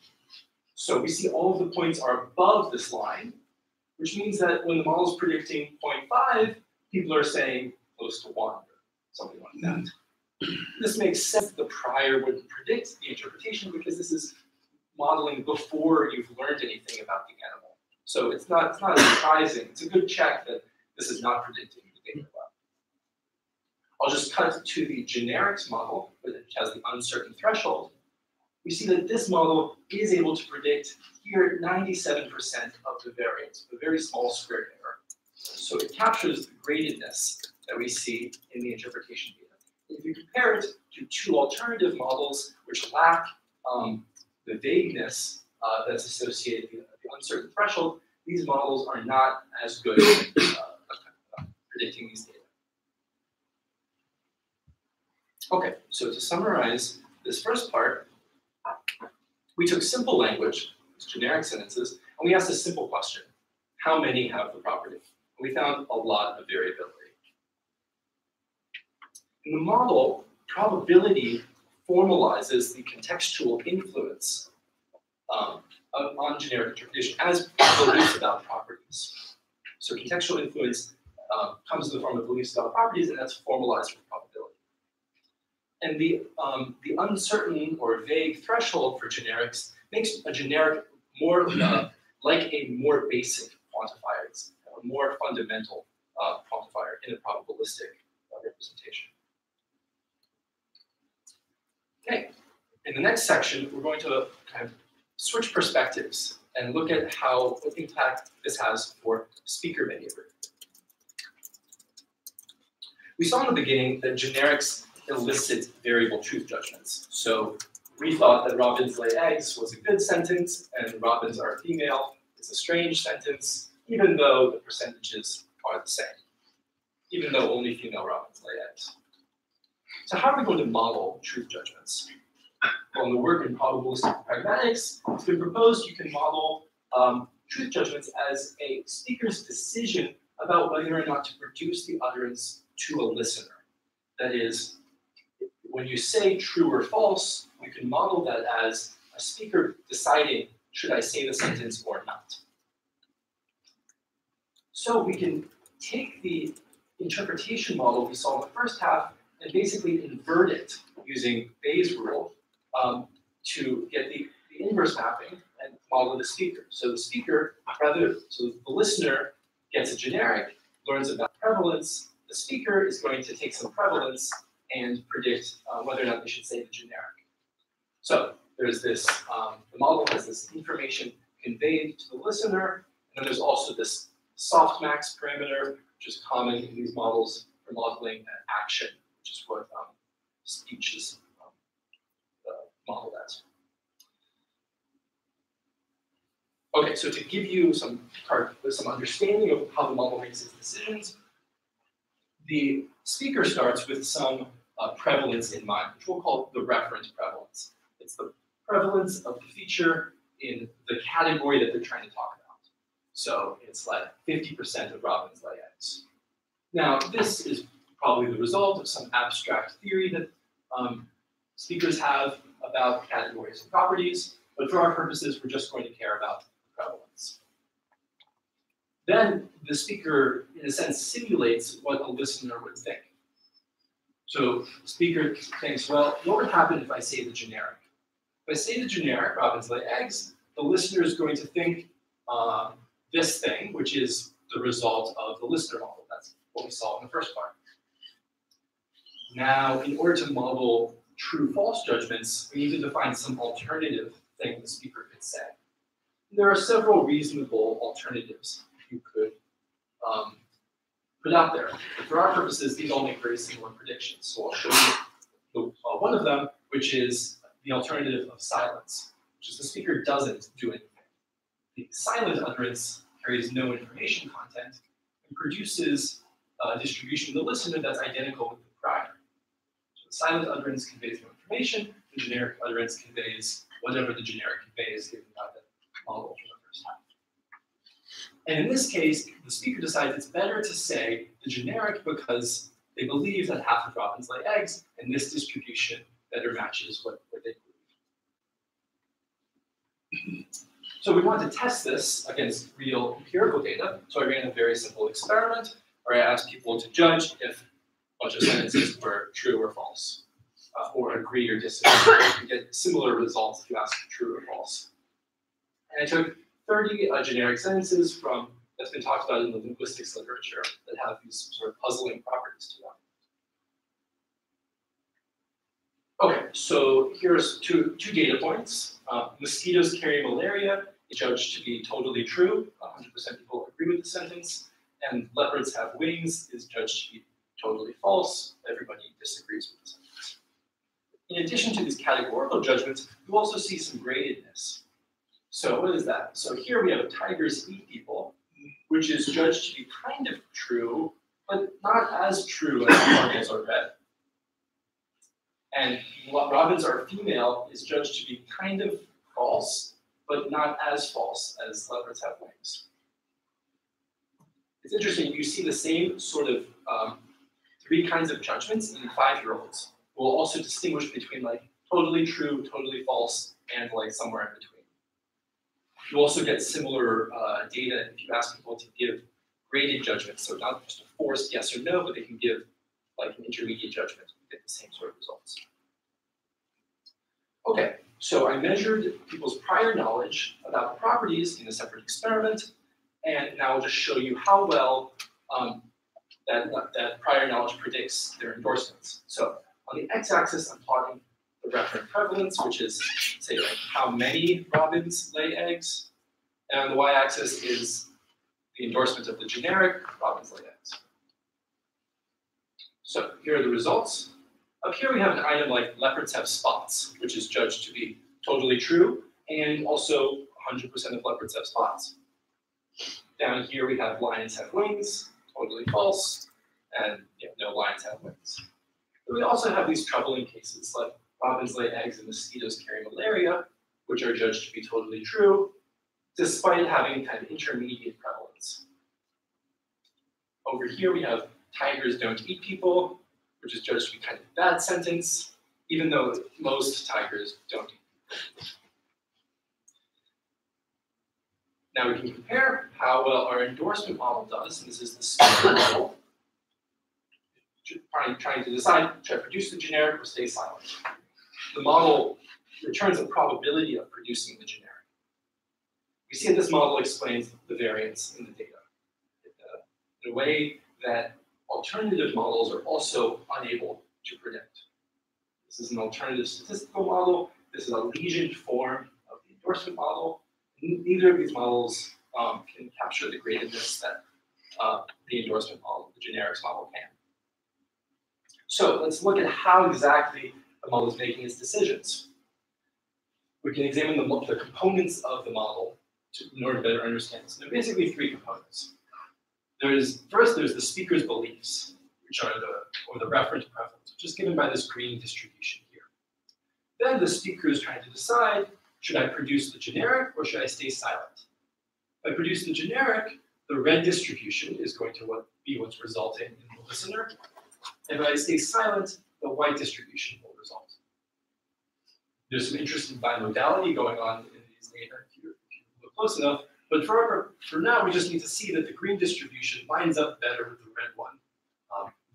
So we see all of the points are above this line, which means that when the model is predicting 0.5, people are saying close to 1, or something like that. This makes sense that the prior would predict the interpretation because this is modeling before you've learned anything about the animal. So it's not surprising. It's a good check that this is not predicting the data well. I'll just cut to the generics model, which has the uncertain threshold. We see that this model is able to predict here 97% of the variance, a very small squared error. So it captures the gradedness that we see in the interpretation data. If you compare it to two alternative models which lack the vagueness that's associated with the uncertain threshold, these models are not as good at predicting these data. Okay, so to summarize this first part, we took simple language, generic sentences, and we asked a simple question: how many have the property? And we found a lot of variability. In the model, probability formalizes the contextual influence on generic interpretation as beliefs about properties. So contextual influence comes in the form of beliefs about properties, and that's formalized with probability. And the uncertain or vague threshold for generics makes a generic more like a more basic quantifier. It's a more fundamental quantifier in a probabilistic representation. Okay, in the next section, we're going to kind of switch perspectives and look at what impact this has for speaker behavior. We saw in the beginning that generics elicit variable truth judgments. So we thought that robins lay eggs was a good sentence and robins are female is a strange sentence, even though the percentages are the same, even though only female robins lay eggs. So how are we going to model truth judgments? Well, in the work in probabilistic pragmatics, it's been proposed you can model truth judgments as a speaker's decision about whether or not to produce the utterance to a listener. That is, when you say true or false, you can model that as a speaker deciding, should I say the sentence or not? So we can take the interpretation model we saw in the first half and basically invert it using Bayes' rule to get the inverse mapping and follow the speaker. So the listener gets a generic, learns about prevalence. The speaker is going to take some prevalence and predict whether or not they should say the generic. So there's this, the model has this information conveyed to the listener, and then there's also this softmax parameter, which is common in these models for modeling action, which is what speech is modeled as. Okay, so to give you some understanding of how the model makes its decisions, the speaker starts with some prevalence in mind, which we'll call the reference prevalence. It's the prevalence of the feature in the category that they're trying to talk about. So it's like 50% of robins lay eggs. Now, this is probably the result of some abstract theory that speakers have about categories and properties, but for our purposes, we're just going to care about prevalence. Then the speaker, in a sense, simulates what a listener would think. So the speaker thinks, well, what would happen if I say the generic? If I say the generic, robins lay eggs, the listener is going to think this thing, which is the result of the listener model. That's what we saw in the first part. Now, in order to model true-false judgments, we need to define some alternative thing the speaker could say. There are several reasonable alternatives you could put out there. But for our purposes, these all make very similar predictions. So I'll show you one of them, which is the alternative of silence, which is the speaker doesn't do anything. The silent utterance carries no information content and produces a distribution to the listener that's identical with the prior. So the silent utterance conveys no information, the generic utterance conveys whatever the generic conveys given by the model for the first half. And in this case, the speaker decides it's better to say the generic because they believe that half of robins lay eggs, and this distribution better matches what they believe. So we want to test this against real empirical data. So I ran a very simple experiment where I asked people to judge if a bunch of sentences were true or false, or agree or disagree. You get similar results if you ask true or false. And I took 30 generic sentences that's been talked about in the linguistics literature that have these sort of puzzling properties to them. Okay, so here's two data points. Mosquitoes carry malaria is judged to be totally true. 100% people agree with the sentence. And leopards have wings is judged to be totally false. Everybody disagrees with the sentence. In addition to these categorical judgments, you also see some gradedness. So what is that? So here we have tigers eat people, which is judged to be kind of true, but not as true as robins are red. And robins are female is judged to be kind of false, but not as false as leopards have wings. It's interesting, you see the same sort of three kinds of judgments in 5-year-olds. We'll also distinguish between like totally true, totally false, and like somewhere in between. You also get similar data if you ask people to give graded judgments. So not just a forced yes or no, but they can give like an intermediate judgment. You get the same sort of results. Okay, so I measured people's prior knowledge about properties in a separate experiment, and now I'll just show you how well that prior knowledge predicts their endorsements. So on the x-axis, I'm plotting the referent prevalence, which is, say, like how many robins lay eggs. And on the y-axis is the endorsement of the generic robins lay eggs. So here are the results. Up here we have an item like leopards have spots, which is judged to be totally true, and also 100% of leopards have spots. Down here we have lions have wings, totally false, and no lions have wings. But we also have these troubling cases like robins lay eggs and mosquitoes carry malaria, which are judged to be totally true, despite having kind of intermediate prevalence. Over here we have tigers don't eat people, which is judged to be kind of a bad sentence, even though most tigers don't eat people. Now we can compare how well our endorsement model does, and this is the speaker model, trying to decide, should I produce the generic or stay silent? The model returns a probability of producing the generic. we see that this model explains the variance in the data in a way that alternative models are also unable to predict. This is an alternative statistical model. This is a lesioned form of the endorsement model. Neither of these models can capture the gradedness that the endorsement model, the generics model, can. So let's look at how exactly the model is making its decisions. We can examine the components of the model in order to better understand this. There are basically three components. First, there's the speaker's beliefs, which are the reference preference, which is given by this green distribution here. Then the speaker is trying to decide, should I produce the generic or should I stay silent? If I produce the generic, the red distribution is going to be what's resulting in the listener. If I stay silent, the white distribution will result. There's some interesting bimodality going on in these data if you look close enough. But for now, we just need to see that the green distribution lines up better with the red one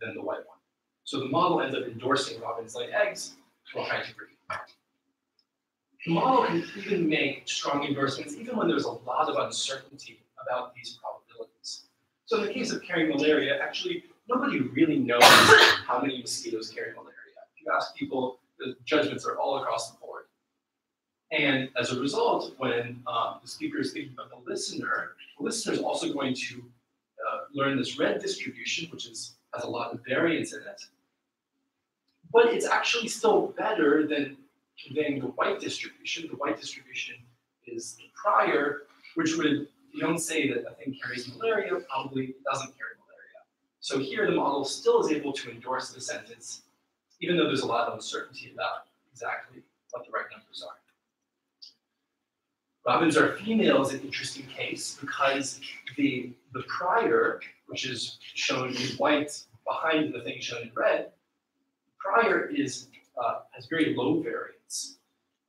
than the white one. So the model ends up endorsing robins lay eggs while trying to breed. The model can even make strong endorsements even when there's a lot of uncertainty about these probabilities. So in the case of carrying malaria, actually, nobody really knows how many mosquitoes carry malaria. If you ask people, the judgments are all across the board. And as a result, when the speaker is thinking about the listener is also going to learn this red distribution, which has a lot of variance in it. But it's actually still better than conveying the white distribution. The white distribution is the prior, which would, if you don't say that a thing carries malaria, probably doesn't carry malaria. So here the model still is able to endorse the sentence, even though there's a lot of uncertainty about exactly what the right numbers are. Robins are female is an interesting case because the prior, which is shown in white behind the thing shown in red, prior has very low variance.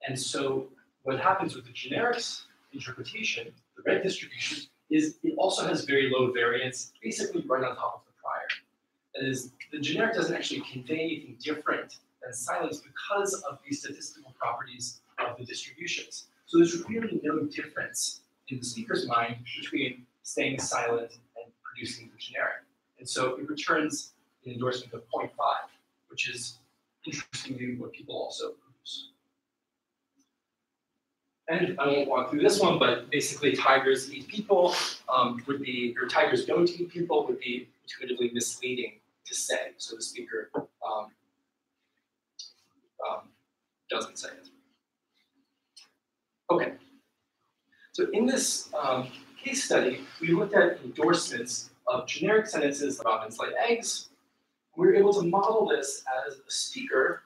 And so what happens with the generics interpretation, the red distribution, is it also has very low variance, basically right on top of the prior. That is, the generic doesn't actually convey anything different than silence because of these statistical properties of the distributions. So there's really no difference in the speaker's mind between staying silent and producing the generic. And so it returns an endorsement of 0.5, which is interestingly what people also produce. And I won't walk through this one, but basically tigers eat people or tigers don't eat people would be intuitively misleading to say. So the speaker doesn't say it. Okay. So in this case study, we looked at endorsements of generic sentences, robins lay eggs. We were able to model this as a speaker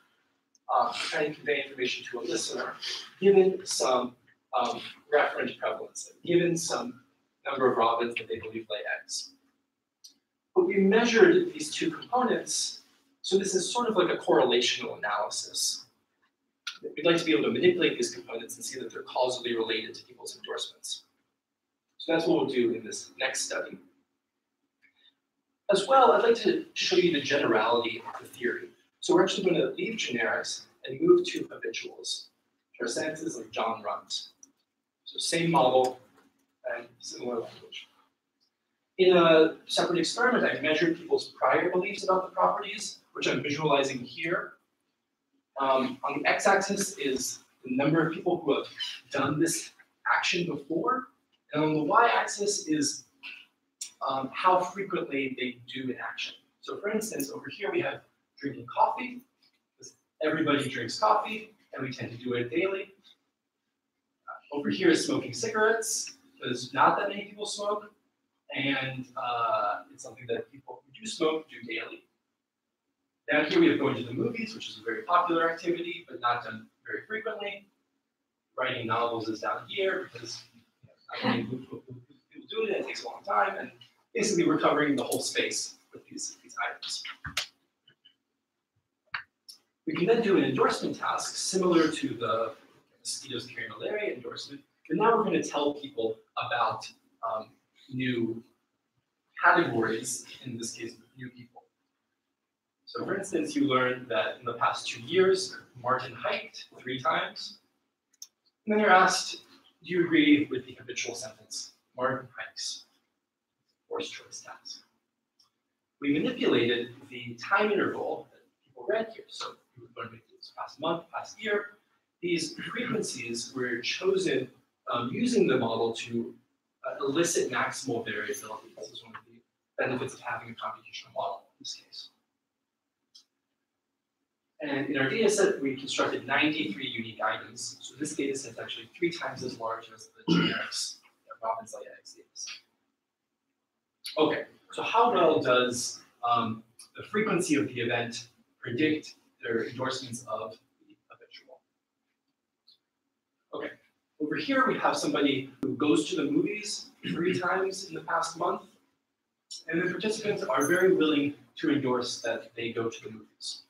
trying to convey information to a listener, given some reference prevalence, given some number of robins that they believe lay eggs. But we measured these two components, so this is sort of like a correlational analysis. We'd like to be able to manipulate these components and see that they're causally related to people's endorsements. So that's what we'll do in this next study. As well, I'd like to show you the generality of the theory. So we're actually going to leave generics and move to habituals, which are sentences like John runs. So same model and similar language. In a separate experiment, I measured people's prior beliefs about the properties, which I'm visualizing here. On the x-axis is the number of people who have done this action before, and on the y-axis is how frequently they do an action. So for instance, over here we have drinking coffee. Everybody drinks coffee, and we tend to do it daily. Over here is smoking cigarettes, because not that many people smoke, and it's something that people who do smoke do daily. Down here we have going to the movies, which is a very popular activity, but not done very frequently. Writing novels is down here, because not many people do it, and it takes a long time, and basically we're covering the whole space with these items. We can then do an endorsement task similar to the mosquitoes carrying malaria endorsement, but now we're going to tell people about new categories, in this case, new people. So for instance, you learned that in the past 2 years, Martin hiked 3 times. And then you're asked, Do you agree with the habitual sentence? Martin hikes. Forced choice task. We manipulated the time interval that people read here. So we were going to make this past month, past year. These frequencies were chosen using the model to elicit maximal variability. This is one of the benefits of having a computational model in this case. And in our data set, we constructed 93 unique items. So this data set is actually 3 times as large as the generics, Robbins Lyetics data set. Okay, so how well does the frequency of the event predict their endorsements of the habitual? Okay, over here we have somebody who goes to the movies 3 times in the past month, and the participants are very willing to endorse that they go to the movies.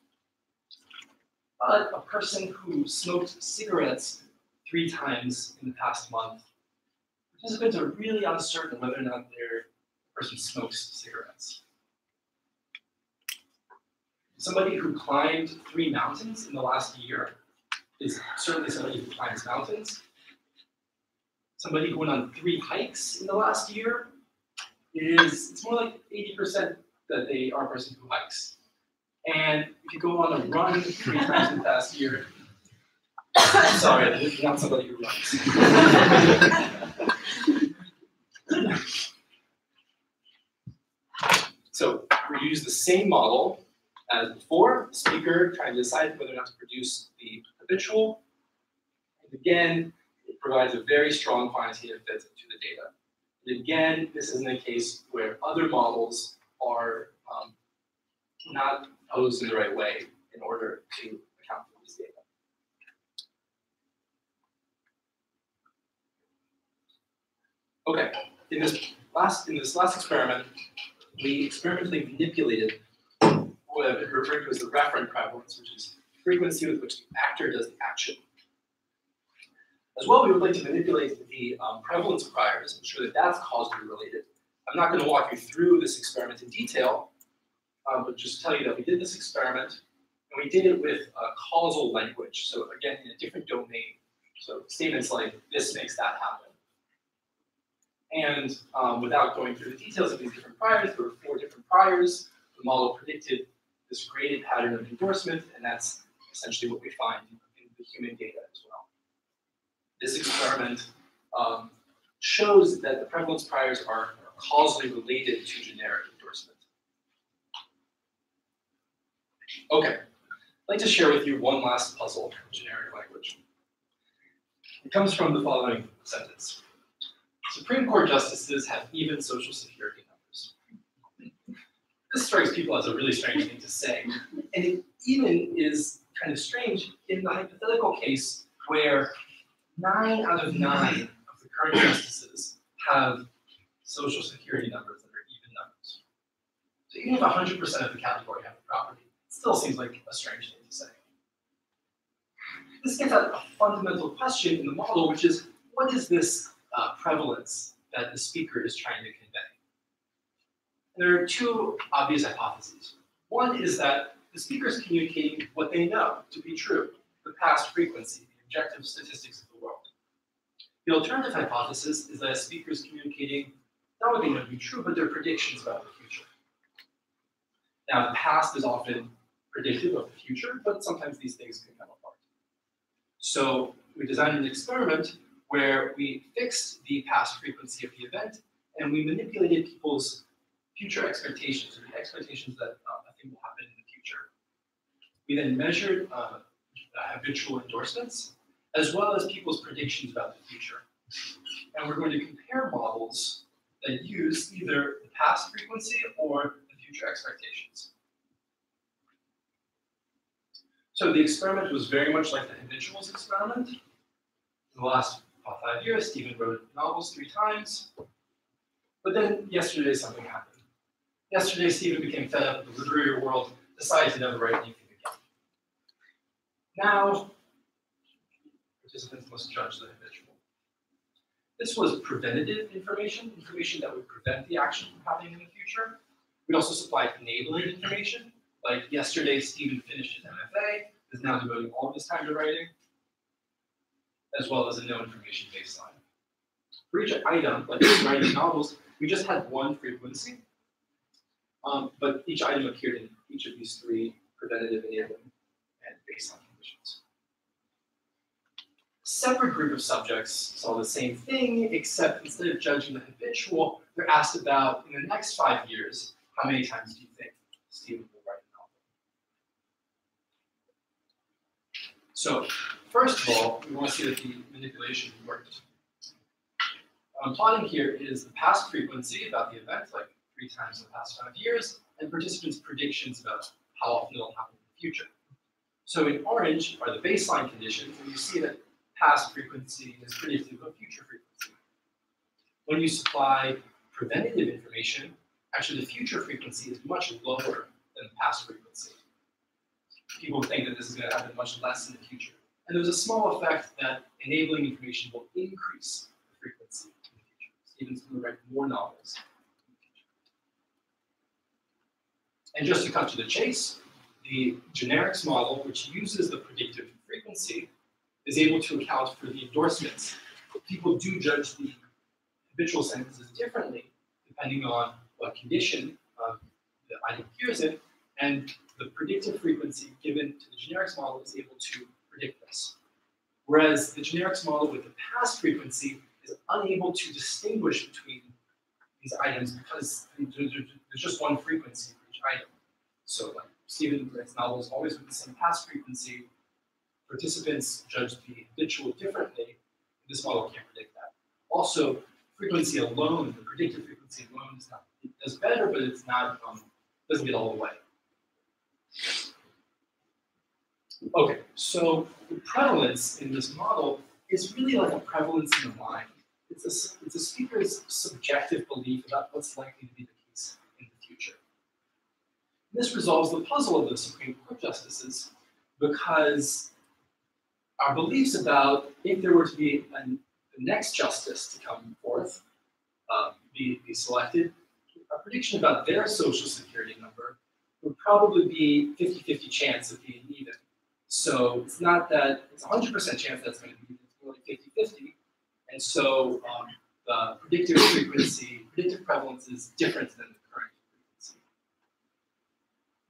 But a person who smoked cigarettes 3 times in the past month, participants are really uncertain whether or not the person smokes cigarettes. Somebody who climbed 3 mountains in the last year is certainly somebody who climbs mountains. Somebody who went on 3 hikes in the last year it's more like 80% that they are a person who hikes. And if you go on a run 3 times in the past year, sorry, you're not somebody who runs. So we use the same model as before, speaker trying to decide whether or not to produce the habitual. And again, it provides a very strong quantitative fit to the data. And again, this isn't a case where other models are not posed in the right way in order to account for this data. Okay, in this last experiment, we experimentally manipulated what is referred to as the referent prevalence, which is frequency with which the actor does the action. As well, we would like to manipulate the prevalence priors and ensure that that's causally related. I'm not going to walk you through this experiment in detail, but just tell you that we did this experiment, and we did it with causal language. So again, in a different domain. So statements like, this makes that happen. And without going through the details of these different priors, there were 4 different priors. The model predicted this graded pattern of endorsement, and that's essentially what we find in the human data as well. This experiment shows that the prevalence priors are causally related to generic endorsement. Okay, I'd like to share with you one last puzzle from generic language. It comes from the following sentence. Supreme Court justices have even Social Security numbers. This strikes people as a really strange thing to say. And it even is kind of strange in the hypothetical case where 9 out of 9 of the current justices have Social Security numbers that are even numbers. So even if 100% of the category have a property, it still seems like a strange thing to say. This gets at a fundamental question in the model, which is, what is this prevalence that the speaker is trying to convey? And there are 2 obvious hypotheses. One is that the speaker is communicating what they know to be true, the past frequency, the objective statistics of the world. The alternative hypothesis is that a speaker is communicating not what they know to be true, but their predictions about the future. Now, the past is often predictive of the future, but sometimes these things can come apart. So we designed an experiment where we fixed the past frequency of the event, and we manipulated people's future expectations, or the expectations that a thing will happen in the future. We then measured habitual endorsements, as well as people's predictions about the future. And we're going to compare models that use either the past frequency or the future expectations. So the experiment was very much like the habituals experiment. In the last 5 years, Stephen wrote novels 3 times. But then yesterday something happened. Yesterday, Stephen became fed up with the literary world, decided to never write anything again. Now, participants must judge the habitual. This was preventative information, information that would prevent the action from happening in the future. We also supplied enabling information, like yesterday Stephen finished his MFA, is now devoting all of his time to writing, as well as a no information baseline. For each item, like writing novels, we just had one frequency, but each item appeared in each of these three: preventative, enabling, and baseline conditions. A separate group of subjects saw the same thing, except instead of judging the habitual, they're asked about, in the next 5 years, how many times do you think Stephen will write a novel? So, first of all, we want to see that the manipulation worked. What I'm plotting here is the past frequency about the event, like 3 times in the past 5 years, and participants' predictions about how often it'll happen in the future. So in orange are the baseline conditions, and you see that past frequency is predictive of future frequency. When you supply preventative information, actually the future frequency is much lower than the past frequency. People think that this is going to happen much less in the future. And there's a small effect that enabling information will increase the frequency in the future. Stephen's going to write more novels in the future. And just to cut to the chase, the generics model, which uses the predictive frequency, is able to account for the endorsements. People do judge the habitual sentences differently depending on what condition the item appears in, and the predictive frequency given to the generics model is able to predict this. Whereas the generics model with the past frequency is unable to distinguish between these items because there's just one frequency for each item. So like Stephen writes novels always with the same past frequency. Participants judge the habitual differently. This model can't predict that. Also, frequency alone, the predictive frequency alone is not, it does better, but it's not, doesn't get all the way. Okay, so the prevalence in this model is really like a prevalence in the mind. It's a speaker's subjective belief about what's likely to be the case in the future. This resolves the puzzle of the Supreme Court justices because our beliefs about if there were to be the next justice to come forth, be selected, a prediction about their social security number would probably be 50-50 chance of being even. So it's not that it's 100% chance that's going to be even, it's more like 50-50. And so the predictive frequency, predictive prevalence is different than the current frequency.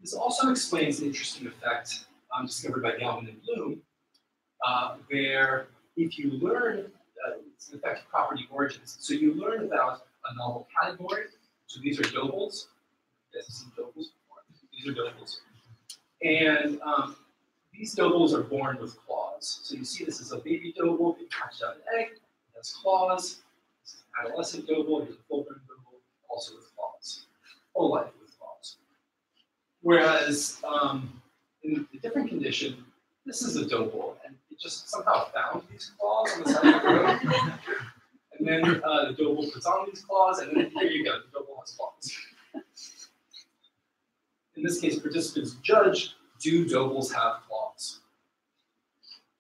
This also explains an interesting effect discovered by Galvin and Bloom, where if you learn, it's an effect of property origins. So you learn about a novel category. So these are doubles. You guys have seen doubles before. These are doubles. And these doubles are born with claws. So you see this is a baby double being hatched out of an egg. It has claws. This is an adolescent double. Here's a full-grown double, also with claws. Whole life with claws. Whereas in a different condition, this is a double, and it just somehow found these claws on the side of the road. And then the double puts on these claws, and then there you go, the double has claws. In this case, participants judge, do doubles have claws?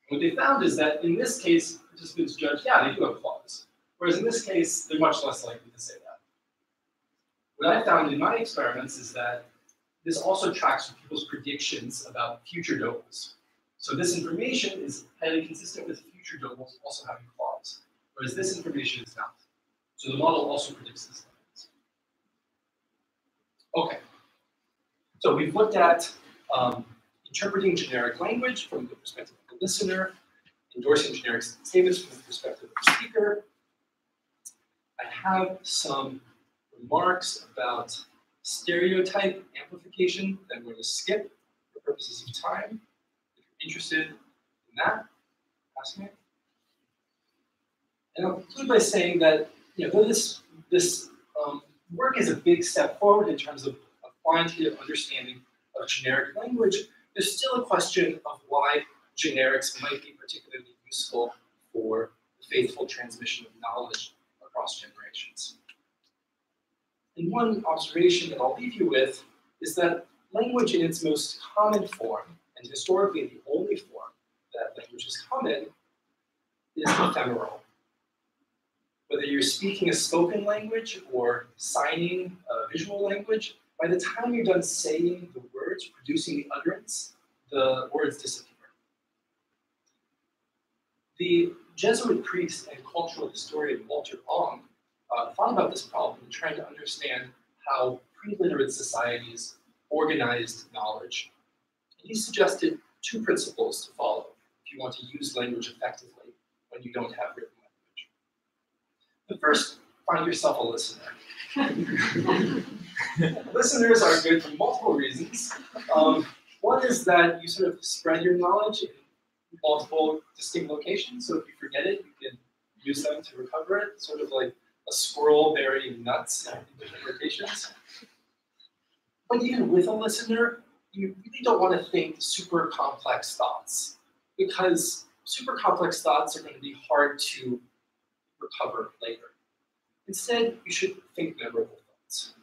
What they found is that in this case, participants judge, yeah, they do have claws. Whereas in this case, they're much less likely to say that. What I found in my experiments is that this also tracks with people's predictions about future doubles. So this information is highly consistent with future doubles also having claws, whereas this information is not. So the model also predicts these things. Okay. So we've looked at interpreting generic language from the perspective of the listener, endorsing generic statements from the perspective of the speaker. I have some remarks about stereotype amplification that I'm going to skip for purposes of time. If you're interested in that, ask me. And I'll conclude by saying that though this work is a big step forward in terms of quantitative understanding of generic language, there's still a question of why generics might be particularly useful for the faithful transmission of knowledge across generations. And one observation that I'll leave you with is that language in its most common form, and historically the only form that language has come in, is ephemeral. Whether you're speaking a spoken language or signing a visual language, by the time you're done saying the words, producing the utterance, the words disappear. The Jesuit priest and cultural historian Walter Ong thought about this problem and trying to understand how pre-literate societies organized knowledge. He suggested 2 principles to follow if you want to use language effectively when you don't have written language. The first, find yourself a listener. Listeners are good for multiple reasons. One is that you sort of spread your knowledge in multiple distinct locations, so if you forget it, you can use them to recover it, sort of like a squirrel burying nuts in different locations. But even with a listener, you really don't want to think super complex thoughts, because super complex thoughts are going to be hard to recover later. Instead, you should think memorable thoughts.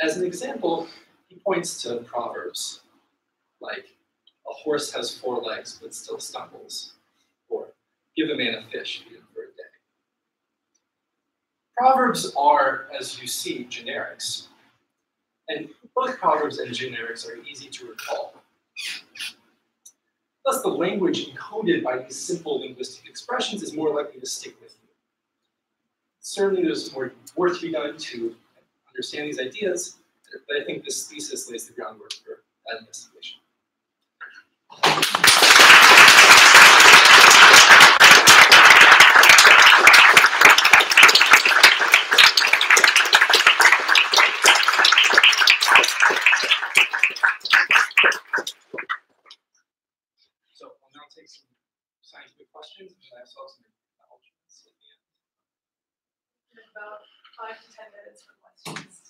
As an example, he points to proverbs like, a horse has 4 legs but still stumbles, or give a man a fish, feed him for a day. Proverbs are, as you see, generics. And both proverbs and generics are easy to recall. Thus, the language encoded by these simple linguistic expressions is more likely to stick with you. Certainly, there's more work to be done to understand these ideas, but I think this thesis lays the groundwork for that investigation. So I'll now take some scientific questions and I also have some acknowledgements at the end. About 5 to 10 minutes for questions.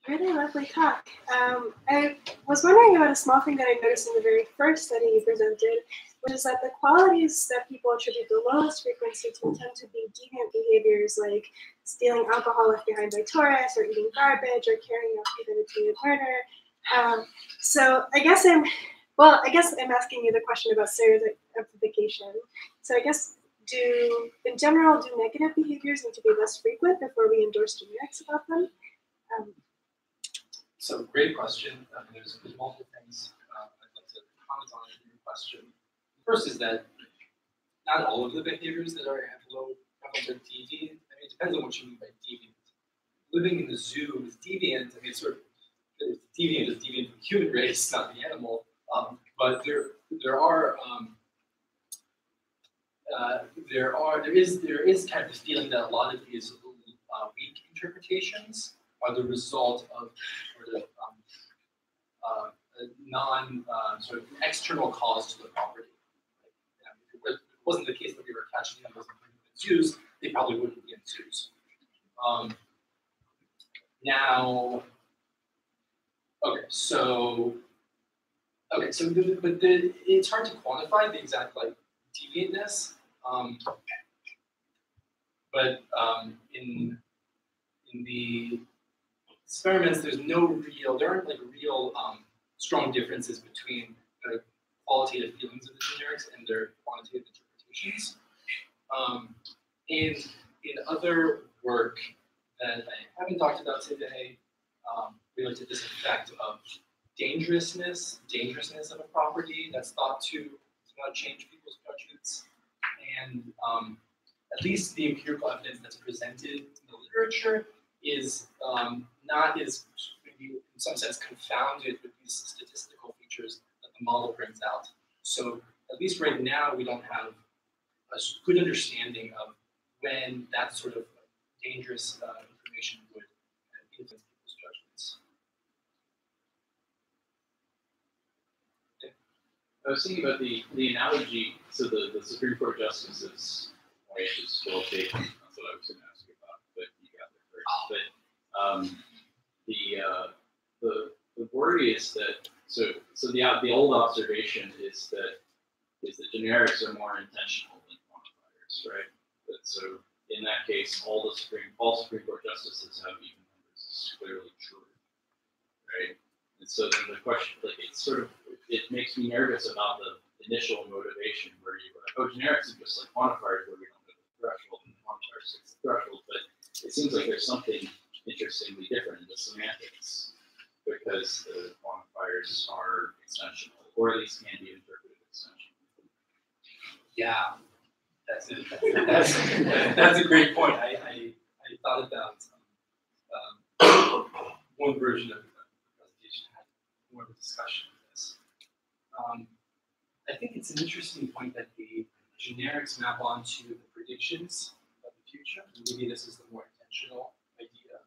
Really lovely talk. I was wondering about a small thing that I noticed in the very first study you presented, which is that the qualities that people attribute the lowest frequency to tend to be deviant behaviors like stealing alcohol left behind by tourists, or eating garbage, or carrying out premeditated murder. So I guess I'm asking you the question about stereotypification. So I guess, in general, do negative behaviors need to be less frequent before we endorse generics about them? So great question. There's multiple things I'd like to comment on in your question. First is that not all of the behaviors that have low prevalence are deviant. I mean, it depends on what you mean by deviant. Living in the zoo is deviant. I mean, it's sort of deviant is deviant from the human race, not the animal. But there is kind of the feeling that a lot of these weak interpretations are the result of sort of sort of external cause to the property. If it wasn't the case that we were catching animals and putting them in zoos, they probably wouldn't be in zoos. It's hard to quantify the exact deviantness. In the experiments, there aren't real strong differences between the qualitative feelings of the generics and their quantitative interpretations. In other work that I haven't talked about today, we looked at this effect of dangerousness of a property that's thought to not change people's judgments. And at least the empirical evidence that's presented in the literature is not as, maybe in some sense, confounded with these statistical features that the model brings out. So at least right now, we don't have a good understanding of when that sort of dangerous information would influence people's judgments. I was thinking about the analogy, so the Supreme Court justices, which is still taken, that's what I was going to ask you about, but you got there first. But the worry is that, so the old observation is that generics are more intentional than quantifiers, right? But so in that case, all Supreme Court justices have even numbers is clearly true, right? And so then the question, it makes me nervous about the initial motivation where you were like, oh, generics are just like quantifiers where we don't know the threshold and quantifiers fix the threshold. But it seems like there's something interestingly different in the semantics because the quantifiers are extensional, or at least can be interpreted extensionally. Yeah, that's it. That's a great point. I thought about one version of the presentation had more of a discussion of this. I think it's an interesting point that the generics map onto the predictions of the future. Maybe this is the more intentional idea.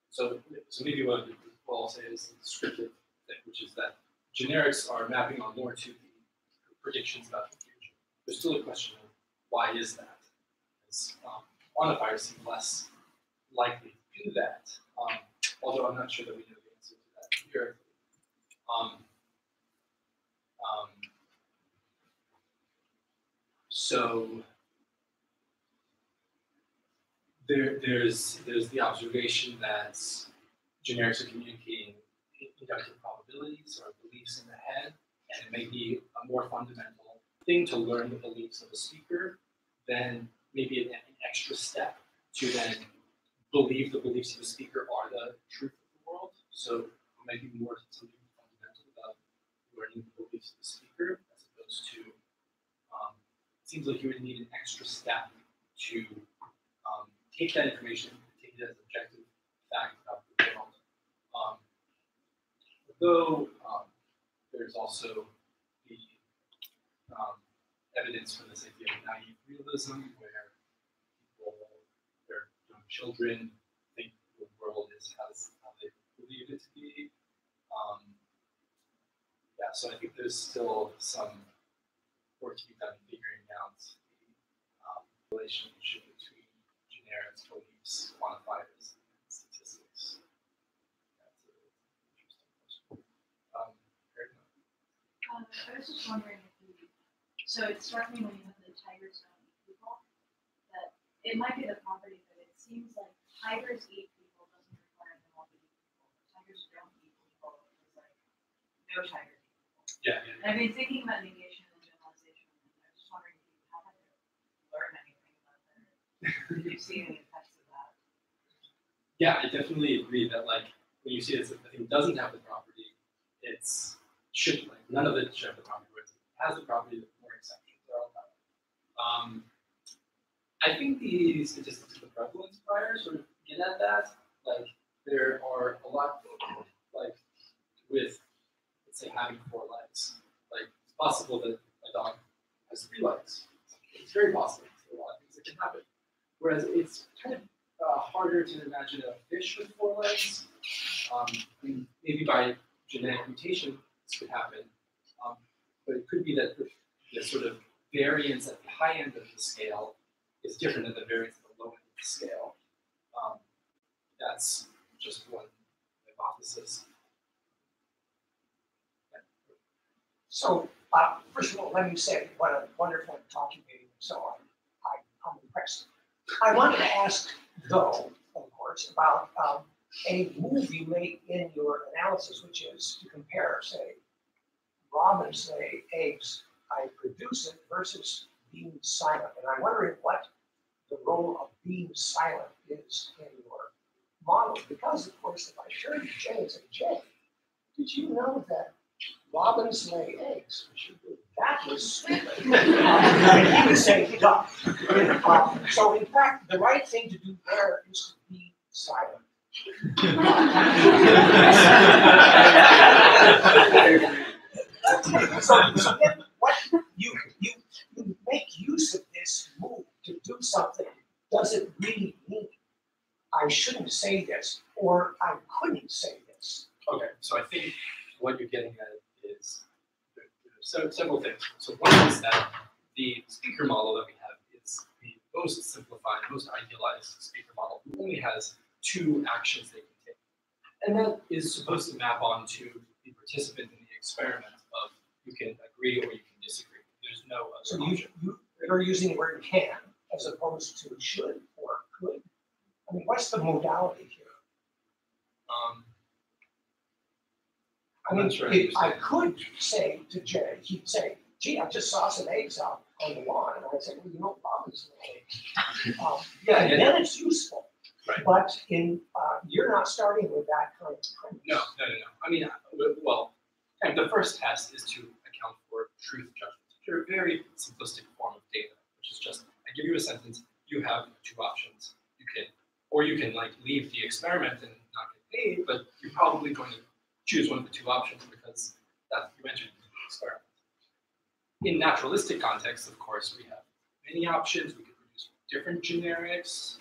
So maybe what I'll say is the descriptive thing, which is that generics are mapping on more to the predictions about the future. There's still a question of why is that? Because quantifiers seem less likely to do that, although I'm not sure that we know the answer to that empirically. So there's the observation that generics are communicating inductive probabilities or beliefs in the head, and it may be a more fundamental thing to learn the beliefs of a speaker than maybe an extra step to then believe the beliefs of the speaker are the truth of the world. So it might be more something fundamental about learning the beliefs of the speaker as opposed to it seems like you would need an extra step to take that information, take it as objective fact about the world. Although there's also the evidence for this idea of naive realism, where people, their young children, think the world is as how they believe it to be. Yeah, so I think there's still some work to be done figuring out the relationship between generics, beliefs, quantifiers, and statistics. That's an interesting question. I was just wondering if so it struck me when you have the tigers don't eat people, that it might be the property, but it seems like tigers eat people doesn't require them all to eat people. Tigers don't eat people. It's like no tigers eat people. Yeah. And I've been thinking about negation and generalization, and I was just wondering if you haven't learned anything about that. Did you see any effects of that? Yeah, I definitely agree that like when you see that the thing doesn't have the property, it's should like none of it should have the property. Where it has the property, the more exceptions are allowed. I think the statistics of the prevalence prior sort of get at that. Like there are a lot like with let's say having 4 legs. Like it's possible that a dog has 3 legs. It's very possible. There's a lot of things that can happen. Whereas it's kind of harder to imagine a fish with 4 legs. Maybe by genetic mutation this could happen, but it could be that the sort of variance at the high end of the scale is different than the variance at the low end of the scale. That's just one hypothesis. So, first of all, let me say what a wonderful talking meeting and so on. I'm impressed. I wanted to ask, though, of course, about a move you made in your analysis, which is to compare, say, robins lay eggs, I produce it, versus being silent. And I'm wondering what the role of being silent is in your model. Because, of course, if I showed you J as a J, did you know that robins lay eggs? That was stupid. And he was saying duck. So, in fact, the right thing to do there is to be silent. So then what you make use of this move to do something doesn't really mean I shouldn't say this or I couldn't say this. Okay, so I think what you're getting at is several things. So one is that the speaker model that we have is the most simplified, most idealized speaker model who only has 2 actions they can take. And that is supposed to map onto the participant in the experiment of you can agree or you can disagree. There's no other So option. you're using the word can as opposed to should or could. I mean, what's the modality here? I'm not sure I I could say to Jay, he'd say, gee, I just saw some eggs out on the lawn. And I'd say, well, you know, robins lay eggs. And then it's useful. Right. But you're not starting with that kind of premise. No. I mean, well, the first test is to account for truth judgments, which are a very simplistic form of data give you a sentence, you have two options. You can like leave the experiment and not get paid, but you're probably going to choose one of the two options because that you entered into the experiment. In naturalistic contexts, of course, we have many options. We can produce different generics.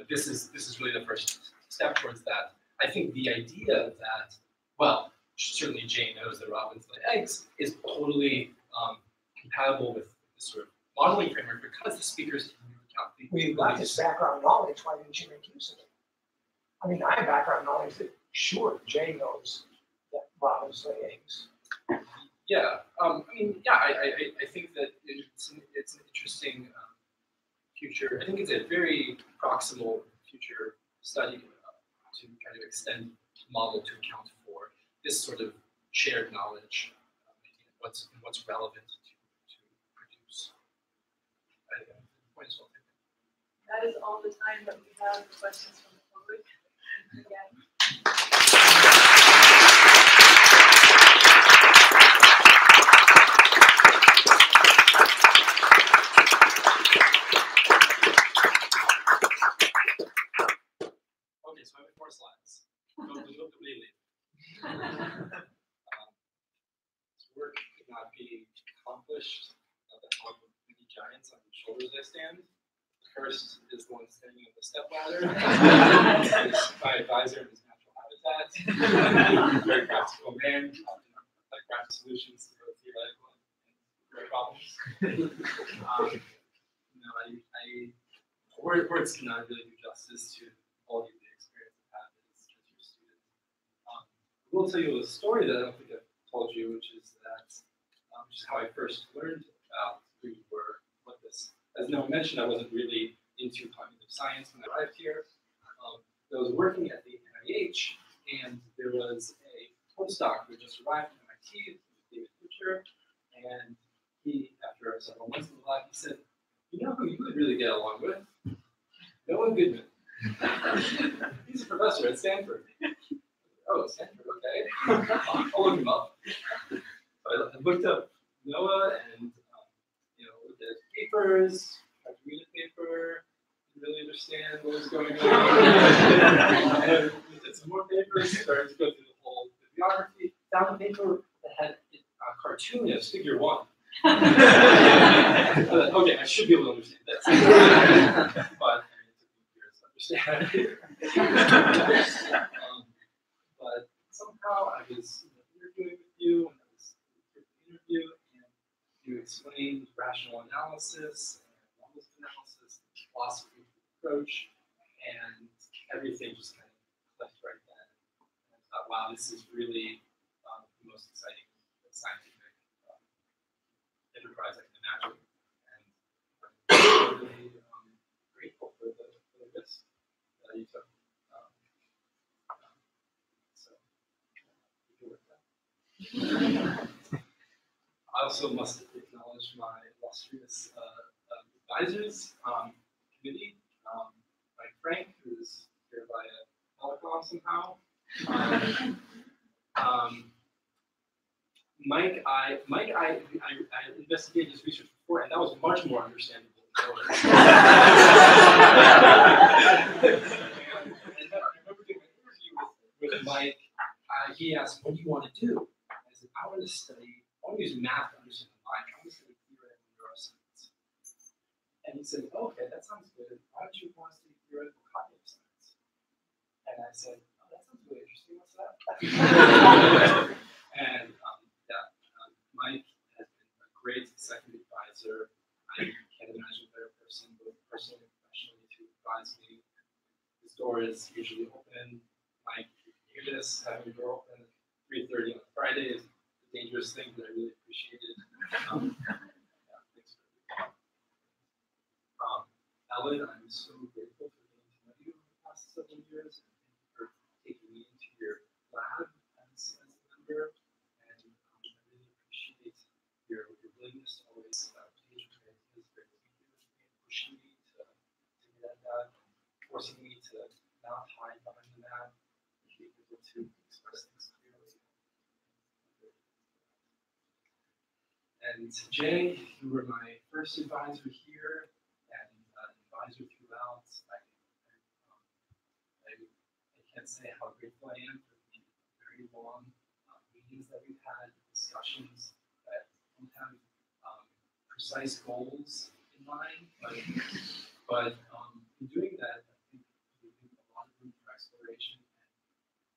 This is really the first step towards that. I think the idea that, well, certainly Jane knows that robins lay eggs is totally compatible with this sort of modeling framework because the speakers take into account the We've got this background knowledge, why didn't you make use of it? I mean, I have background knowledge that sure, Jay knows that robins lay eggs. Yeah, I think that it's an interesting future. I think it's a very proximal future study to kind of extend the model to account for this sort of shared knowledge, what's relevant to produce. Point is well taken. That is all the time that we have for questions from the public. Again. Okay, so I have 4 slides. Completely. This work could not be accomplished without the help of many giants on whose shoulders I stand. The first is the one standing on the stepladder. My advisor in his natural habitat. Very practical man, like craft solutions to both theoretical and real problems. Words cannot really do justice to all of the experience I've had as your student. I will tell you a story that I don't think I've told you, which is how I first learned about who you were, what this. As Noah mentioned, I wasn't really into cognitive science when I arrived here. I was working at the NIH, and there was a postdoc who just arrived at MIT, David Butcher, and he, after several months in the lab, he said, "You know who you would really get along with? Noah Goodman. He's a professor at Stanford." Oh, Stanford, okay. I'll look him up. So I looked up Noah and looked at his papers, tried to read a paper, didn't really understand what was going on. And looked at some more papers, started to go through the whole bibliography, found a paper that had a cartoon as figure 1. Okay, I should be able to understand this. But it took me years to understand. But somehow I was interviewing with you, and I was through the interview, and you explained rational analysis, and logos analysis, and philosophy approach, and everything just kind of clicked right then. And I thought, wow, this is really the most exciting scientific enterprise I can imagine, and I'm really grateful for the risk that you took. I also must acknowledge my illustrious advisors committee, Mike Frank, who's here via telecom somehow. Mike, I investigated his research before, and that was much more understandable. And I remember doing an interview with Mike. He asked, "What do you want to do?" I said, "I want to use math to understand the mind. I want to study theoretical neuroscience." And he said, "Okay, that sounds good. Why don't you want to study theoretical cognitive science?" And I said, "Oh, that sounds really interesting. What's that?" And Mike has been a great second advisor. I can't imagine a better person, both personally and professionally, to advise me. His door is usually open. Mike, if you can hear this, having your door open at 3:30 on Friday is a dangerous thing, but I really appreciate it. Thanks for everything. Ellen, I'm so grateful for getting to know you over the past several years, and thank you for taking me into your lab as a member. And I really appreciate your willingness to always engage with ideas very deeply with me and pushing me to get at that, forcing me to not hide behind the map, and be able to express things clearly. And and Jay, you were my first advisor here, and advisor throughout. I can't say how grateful I am for the very long meetings that we've had, discussions that don't have precise goals in mind, but in doing that, I think we leave a lot of room for exploration. And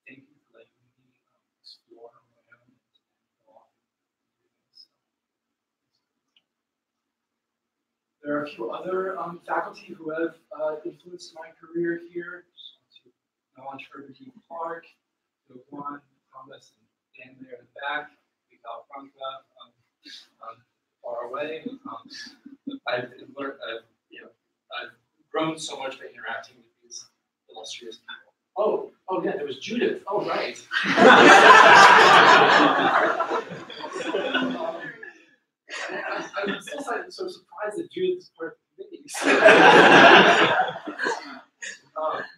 thank you for letting me explore on my own and go off and do things. There are a few other faculty who have influenced my career here. Just want to acknowledge Herbert E. Clark, Doug Wan, Thomas, and Dan there in the back, Miguel Franca, far away. I've grown so much by interacting with these illustrious people. Oh yeah, there was Judith. Oh right. I'm still so surprised that Judith is part of the committee.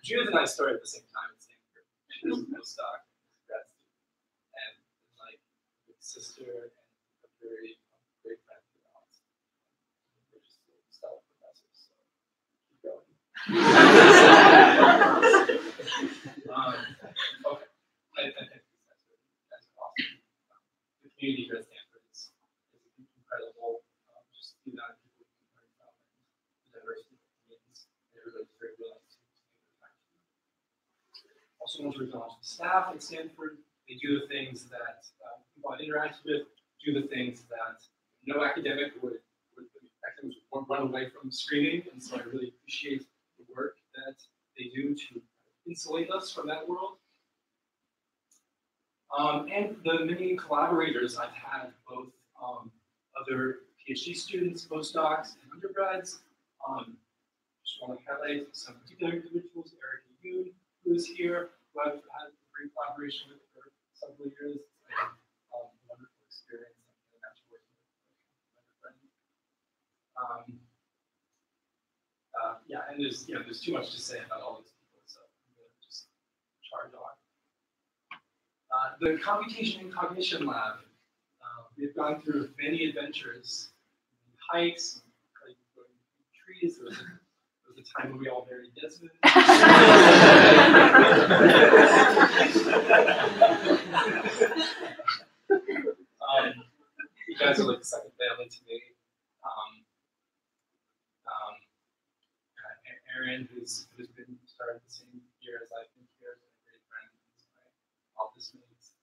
Judith and I started at the same time at Stanford. She was a postdoc, grad student, and like big sister and a very great friend throughout. We're just stellar professors, so keep going. Okay, I think that's awesome. The community here at Stanford is incredible. Just the amount of people we can learn from and the diversity of opinions. Everybody's very willing to take the time to learn. Also want to acknowledge the staff at Stanford. They do the things that people I've interacted with, do the things that no academic would run away from screening, and so I really appreciate the work that they do to insulate us from that world. And the many collaborators I've had, both other PhD students, postdocs, and undergrads. Just want to highlight some particular individuals, Erica Yoon, who is here, who I've had a great collaboration with for several years. And wonderful experience. I'm actually working with my friend. Yeah, and there's too much to say about all these people, so I'm going to just charge on. The Computation and Cognition Lab. We've gone through many adventures, hikes, like going through trees. There was a time when we all married Desmond. You guys are like the second family to me. Aaron, who's been started the same year as I've been here, is a great friend. He's my office mates.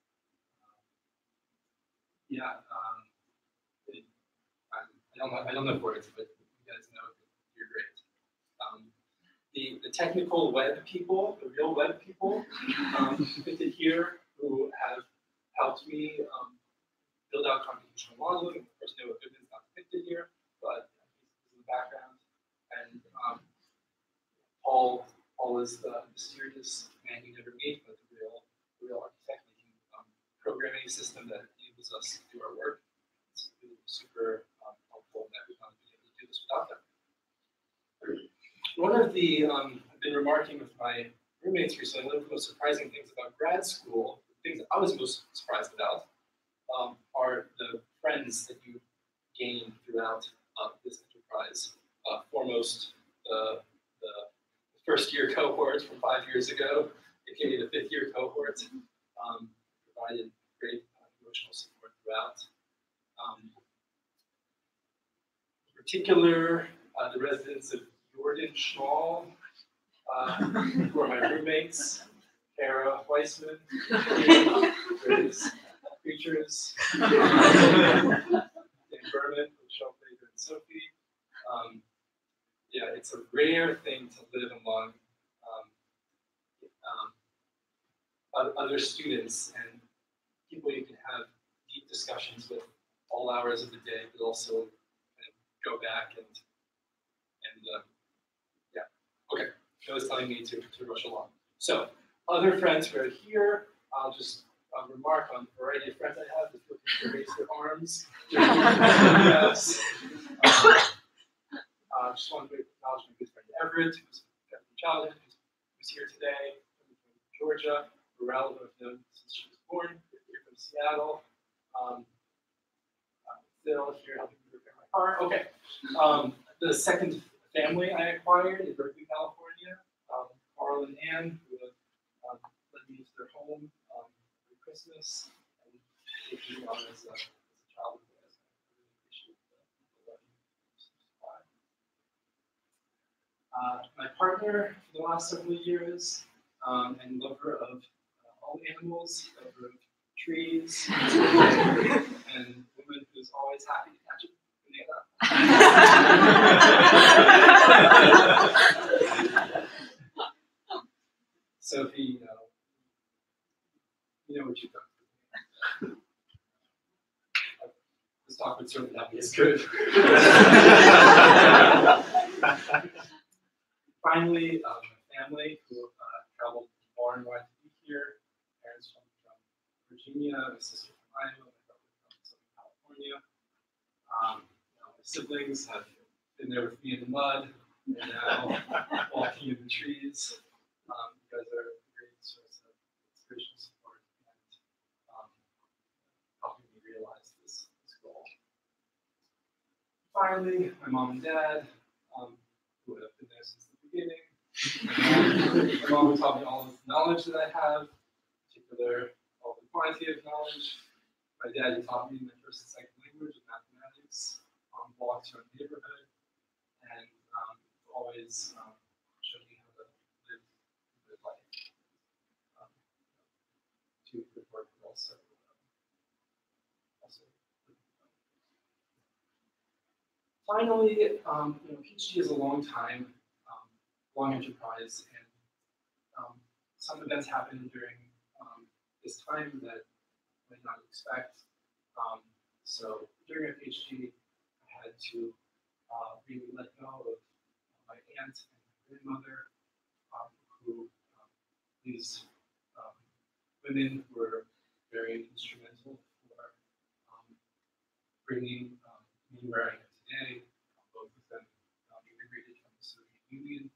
I don't know words, but you guys know that you're great. The technical web people, the real web people, depicted here, who have helped me build out computational modeling. Of course, Noah Goodman's not depicted here, but he's in the background. And Paul is the mysterious man you never meet, but the real architect making programming a system that enables us to do our work. It's really super helpful that we want to be able to do this without them. One of the, I've been remarking with my roommates recently, one of the most surprising things about grad school, the things that I was most surprised about, are the friends that you gain throughout this enterprise. Foremost, the first year cohort from 5 years ago, aka the 5th year cohort, provided great emotional support throughout. In particular, the residents of Jordan Schmall, who are my roommates, Kara Weissman, Grace Creatures, Dan Berman, Michelle Bader, and Sophie. Yeah, it's a rare thing to live among other students and people you can have deep discussions with all hours of the day, but also kind of go back and yeah. Okay, Noah's telling me to rush along. So, other friends who are here, I'll just remark on the variety of friends I have that feel free to raise their arms. Yes. Just want to acknowledge my good friend Everett, who's from childhood, who's here today, from Georgia. Rurel, who I've known since she was born, here from Seattle. Still, if you're helping me repair my car. Okay. The second family I acquired in Berkeley, California, Carl and Ann, who let me into their home for Christmas and taking me on as a child. I really appreciate the love you supply. My partner for the last several years, and lover of all animals, lover of trees, and woman who's always happy to catch a banana. Sophie, you know what you've done. This talk would certainly not be as good. Finally, my family who traveled far and wide to be here. Parents from Virginia, my sister from Iowa, my brother from Southern California. My siblings have been there with me in the mud, and now walking in the trees. You guys are a great source of inspirational support and helping me realize this goal. Finally, my mom and dad, who have been there since the beginning. My mom taught me all of the knowledge that I have, in particular, all the quantitative knowledge. My dad taught me my first and second language of mathematics on walks around the neighborhood, and always showed me how to live a good life. Do good work, but also finally, PhD is a long time, long enterprise, and some events happen during this time that I might not expect. So during a PhD, I had to really let go of my aunt and my grandmother, who these women were very instrumental for bringing me where I am today. Both of them immigrated from the Soviet Union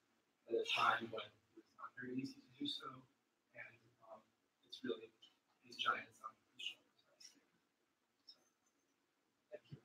at a time when it was not very easy to do so, and it's really these giants on the shoulders. Thank you.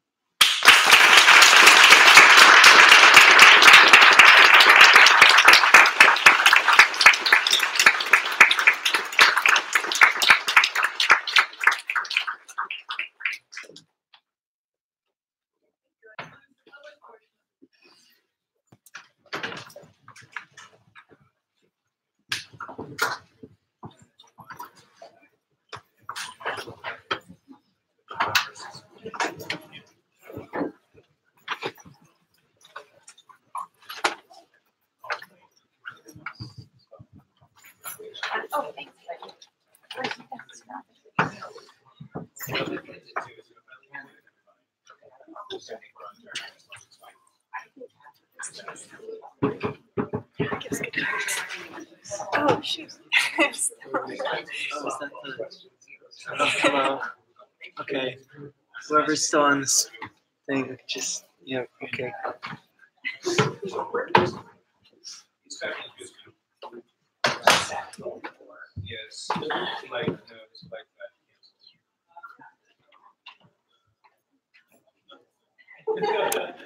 Oh, thanks. Oh, shoot. Hello. Okay. Whoever's still on this thing, just, yeah, okay. Yes, like that.